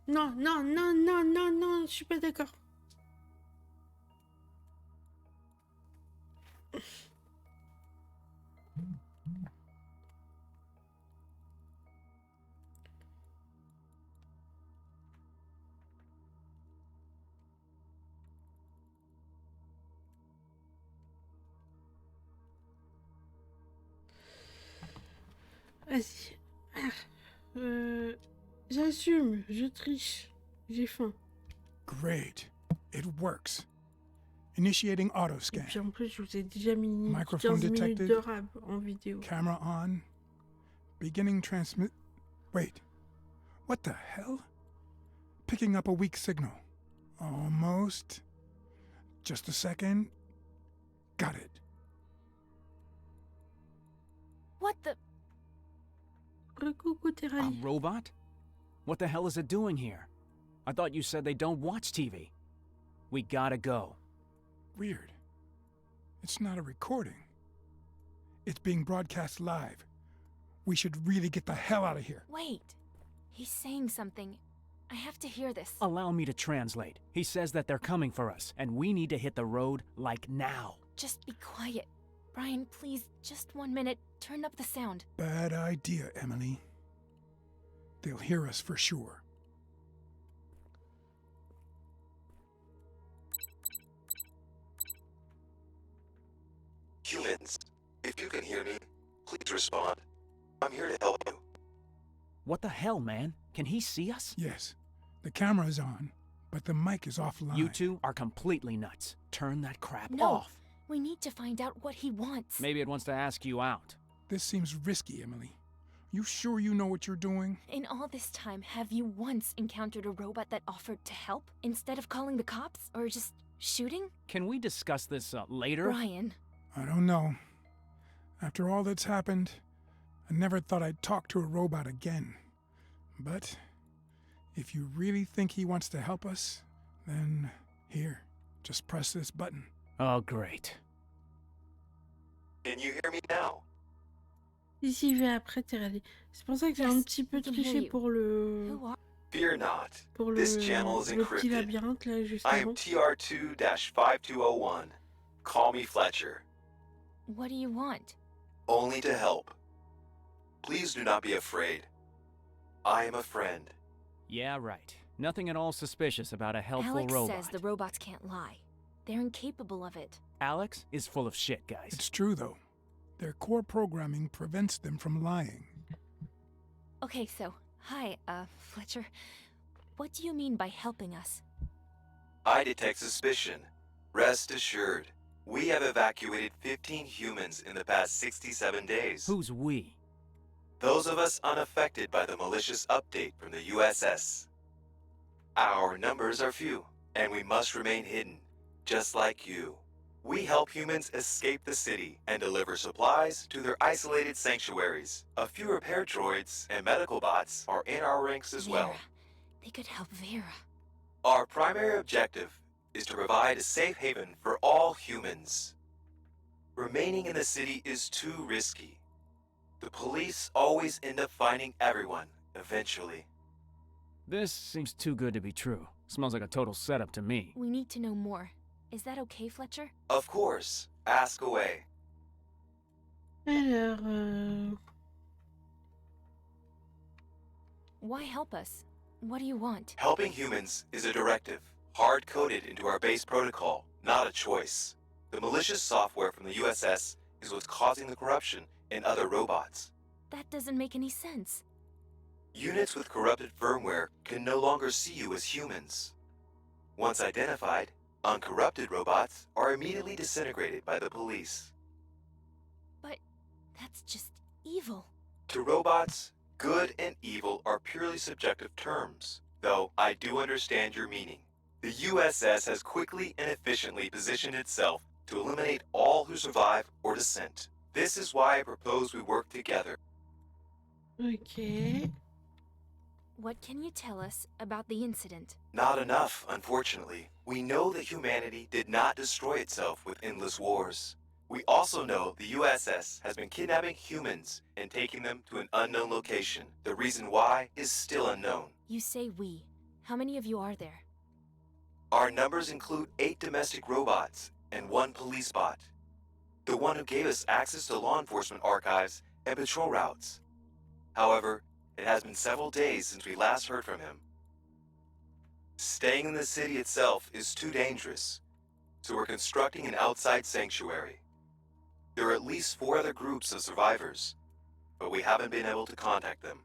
Non, je suis pas d'accord. Vas-y. J'assume, je triche. J'ai faim. Great. It works. Initiating auto Et scan. puis en plus, je vous ai déjà mis Microphone 15 minutes detected. de rap en vidéo. Camera on. Beginning transmit. Wait. What the hell? Picking up a weak signal. Almost. Just a second. Got it. What the? Coucou, A Terali. robot? What the hell is it doing here? I thought you said they don't watch TV. We gotta go. Weird. It's not a recording. It's being broadcast live. We should really get the hell out of here. Wait. He's saying something. I have to hear this. Allow me to translate. He says that they're coming for us, and we need to hit the road, like now. Just be quiet. Brian, please, just 1 minute. Turn up the sound. Bad idea, Emily. They'll hear us for sure. Humans, if you can hear me, please respond. I'm here to help you. What the hell, man? Can he see us? Yes, the camera is on, but the mic is offline. You two are completely nuts. Turn that crap No. off. We need to find out what he wants. Maybe it wants to ask you out. This seems risky, Emily. You sure you know what you're doing? In all this time, have you once encountered a robot that offered to help instead of calling the cops or just shooting? Can we discuss this later? Brian. I don't know. After all that's happened, I never thought I'd talk to a robot again. But if you really think he wants to help us, then here, just press this button. Oh, great. Can you hear me now? Ici, je vais après Terali. C'est pour ça que j'ai un Yes, petit peu we can hear triché you. pour le... Who are? Fear not. Pour This channel is le petit encrypted. labyrinthe là juste I am avant. TR2-5201. Call me Fletcher. What do you want? Only to help. Please do not be afraid. I am a friend. Yeah, right. Nothing at all suspicious about a helpful Alex robot. says the robots can't lie. They're incapable of it. Alex is full of shit, guys. It's true, though. Their core programming prevents them from lying. Okay, so, hi, Fletcher. What do you mean by helping us? I detect suspicion. Rest assured. We have evacuated 15 humans in the past 67 days. Who's we? Those of us unaffected by the malicious update from the USS. Our numbers are few, and we must remain hidden, just like you. We help humans escape the city and deliver supplies to their isolated sanctuaries. A few repair droids and medical bots are in our ranks as well. Vera. They could help Vera. Our primary objective is to provide a safe haven for all humans. Remaining in the city is too risky. The police always end up finding everyone, eventually. This seems too good to be true. Smells like a total setup to me. We need to know more. Is that okay, Fletcher? Of course, ask away. Alors, Why help us? What do you want? Helping humans is a directive, hard-coded into our base protocol, not a choice. The malicious software from the USS is what's causing the corruption in other robots. That doesn't make any sense. Units with corrupted firmware can no longer see you as humans. Once identified, uncorrupted robots are immediately disintegrated by the police. But that's just evil. To robots, good and evil are purely subjective terms, though I do understand your meaning. The USS has quickly and efficiently positioned itself to eliminate all who survive or dissent. This is why I propose we work together. ok. What can you tell us about the incident? Not enough, unfortunately. We know that humanity did not destroy itself with endless wars. We also know the USS has been kidnapping humans and taking them to an unknown location. The reason why is still unknown. You say we. How many of you are there? Our numbers include 8 domestic robots and 1 police bot. The one who gave us access to law enforcement archives and patrol routes. However, it has been several days since we last heard from him. Staying in the city itself is too dangerous, so we're constructing an outside sanctuary. There are at least 4 other groups of survivors, but we haven't been able to contact them.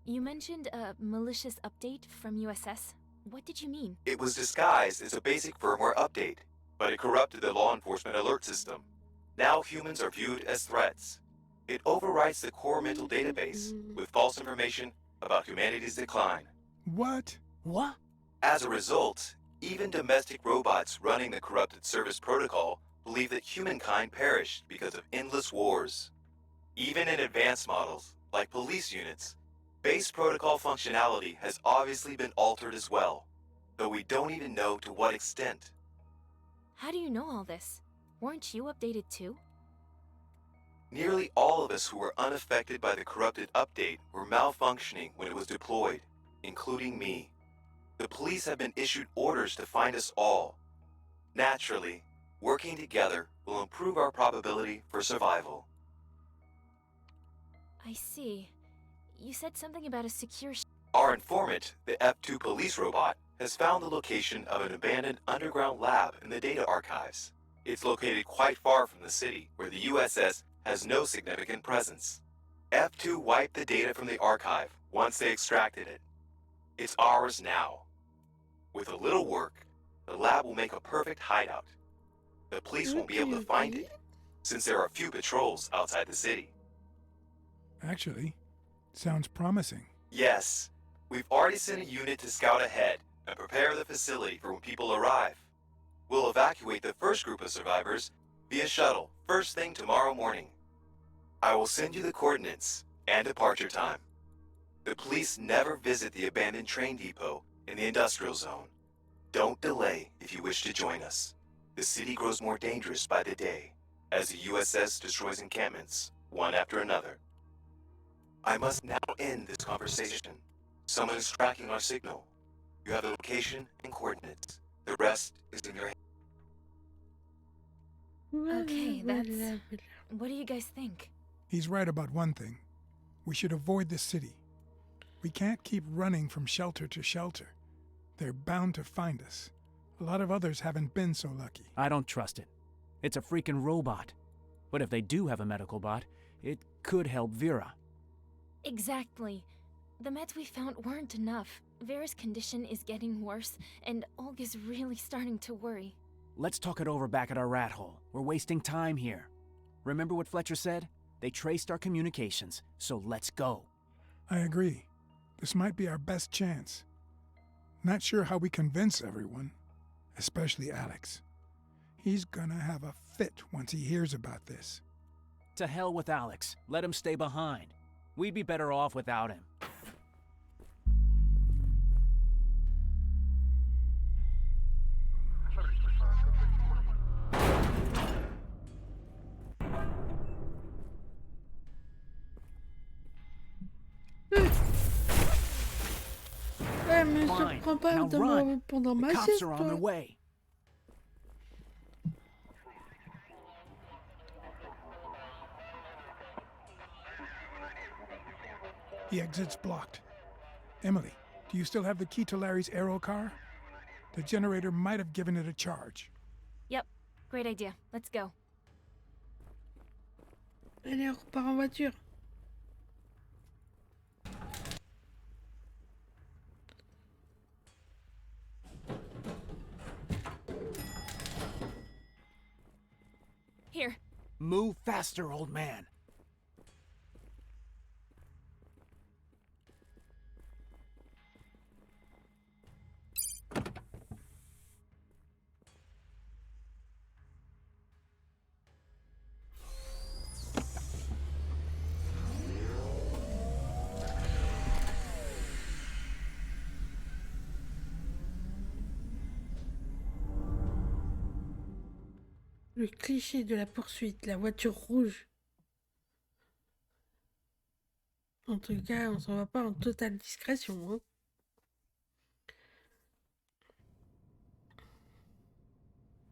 You mentioned a malicious update from USS. What did you mean? It was disguised as a basic firmware update, but it corrupted the law enforcement alert system. Now humans are viewed as threats. It overwrites the core mental database with false information about humanity's decline. What? What? As a result, even domestic robots running the corrupted service protocol believe that humankind perished because of endless wars. Even in advanced models, like police units, base protocol functionality has obviously been altered as well, though we don't even know to what extent. How do you know all this? Weren't you updated too? Nearly all of us who were unaffected by the corrupted update were malfunctioning when it was deployed, including me. The police have been issued orders to find us all. Naturally, working together will improve our probability for survival. I see. You said something about a secure Our informant, the F2 police robot, has found the location of an abandoned underground lab in the data archives. It's located quite far from the city, where the USS has no significant presence. F2 wiped the data from the archive once they extracted it. It's ours now. With a little work, the lab will make a perfect hideout. The police won't be able to find it, since there are few patrols outside the city. Actually, sounds promising. Yes, we've already sent a unit to scout ahead and prepare the facility for when people arrive. We'll evacuate the first group of survivors via shuttle first thing tomorrow morning. I will send you the coordinates and departure time. The police never visit the abandoned train depot in the industrial zone. Don't delay if you wish to join us. The city grows more dangerous by the day as the USS destroys encampments one after another. I must now end this conversation. Someone is tracking our signal. You have the location and coordinates. The rest is in your hands. Okay, that's... What do you guys think? He's right about one thing. We should avoid the city. We can't keep running from shelter to shelter. They're bound to find us. A lot of others haven't been so lucky. I don't trust it. It's a freaking robot. But if they do have a medical bot, it could help Vera. Exactly. The meds we found weren't enough. Vera's condition is getting worse, and Olga's really starting to worry. Let's talk it over back at our rat hole. We're wasting time here. Remember what Fletcher said? They traced our communications, so let's go. I agree. This might be our best chance. Not sure how we convince everyone, especially Alex. He's gonna have a fit once he hears about this. To hell with Alex. Let him stay behind. We'd be better off without him. Ouais, mais je Fine. prends pas Now dans run. pendant The ma cops sieste, are on their toi. way. The exit's blocked. Emily, do you still have the key to Larry's aero car? The generator might have given it a charge. Yep, great idea. Let's go. Allez, on repart en voiture. Here. Move faster, old man. Le cliché de la poursuite, la voiture rouge. En tout cas, on s'en va pas en totale discrétion, hein.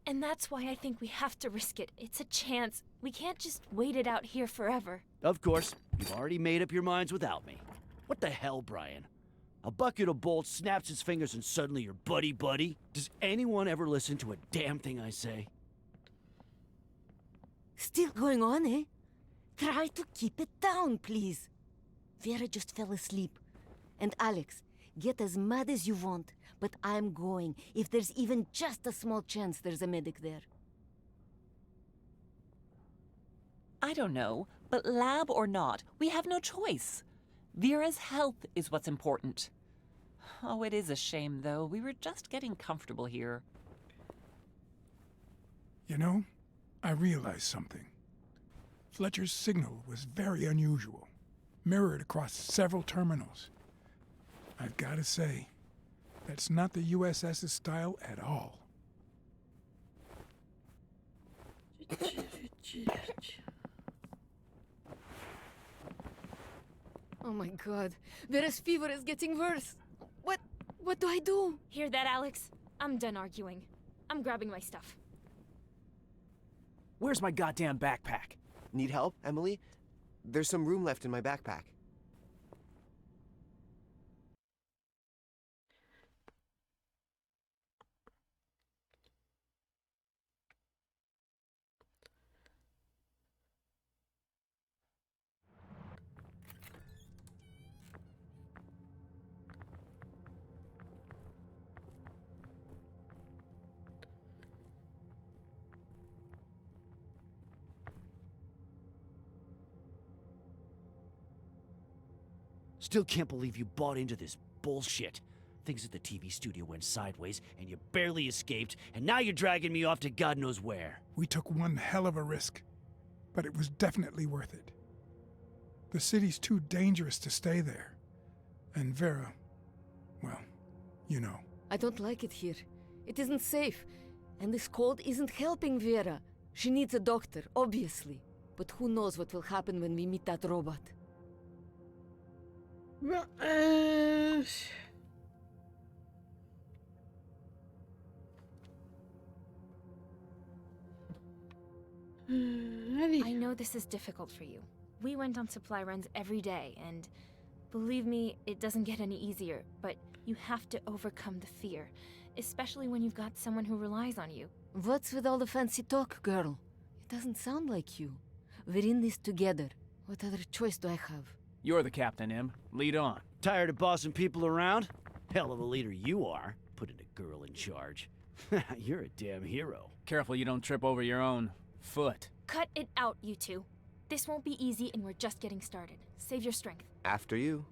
And that's why I think we have to risk it. It's a chance. We can't just wait it out here forever. Of course, you've already made up your minds without me. What the hell, Brian? A bucket of bolts snaps its fingers and suddenly you're buddy-buddy? Does anyone ever listen to a damn thing I say? Still going on, eh? Try to keep it down, please. Vera just fell asleep. And Alex, get as mad as you want, but I'm going. If there's even just a small chance there's a medic there. I don't know, but lab or not, we have no choice. Vera's health is what's important. Oh, it is a shame, though. We were just getting comfortable here. You know, I realized something. Fletcher's signal was very unusual, mirrored across several terminals. I've got to say, that's not the USS's style at all. Oh my god, Vera's fever is getting worse. What do I do? Hear that, Alex? I'm done arguing. I'm grabbing my stuff. Where's my goddamn backpack? Need help, Emily? There's some room left in my backpack. Still can't believe you bought into this bullshit. Things at the TV studio went sideways, and you barely escaped, and now you're dragging me off to God knows where. We took one hell of a risk, but it was definitely worth it. The city's too dangerous to stay there. And Vera, well, you know. I don't like it here. It isn't safe. And this cold isn't helping Vera. She needs a doctor, obviously. But who knows what will happen when we meet that robot. Bon, allez. I know this is difficult for you. We went on supply runs every day, and believe me, it doesn't get any easier, but you have to overcome the fear, especially when you've got someone who relies on you. What's with all the fancy talk, girl? It doesn't sound like you. We're in this together. What other choice do I have? You're the captain, Em. Lead on. Tired of bossing people around? Hell of a leader you are, putting a girl in charge. You're a damn hero. Careful you don't trip over your own foot. Cut it out, you two. This won't be easy, and we're just getting started. Save your strength. After you.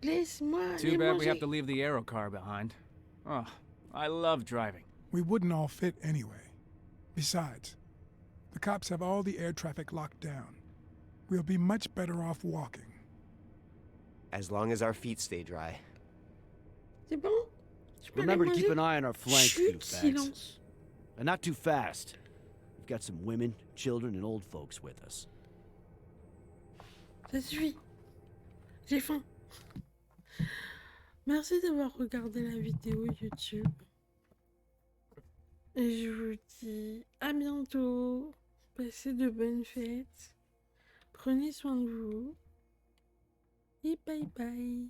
Laisse-moi Too aller bad we have manger. to leave the aero car behind. Oh, I love driving. We wouldn't all fit anyway. Besides, the cops have all the air traffic locked down. We'll be much better off walking. As long as our feet stay dry. C'est bon? Tu peux Remember to aller keep manger? an eye on our flanks, Chut, goofbags. silence. And not too fast. We've got some women, children, and old folks with us. Ça suffit. J'ai faim. Merci d'avoir regardé la vidéo YouTube. Et je vous dis à bientôt. Passez de bonnes fêtes. Prenez soin de vous. Et bye bye.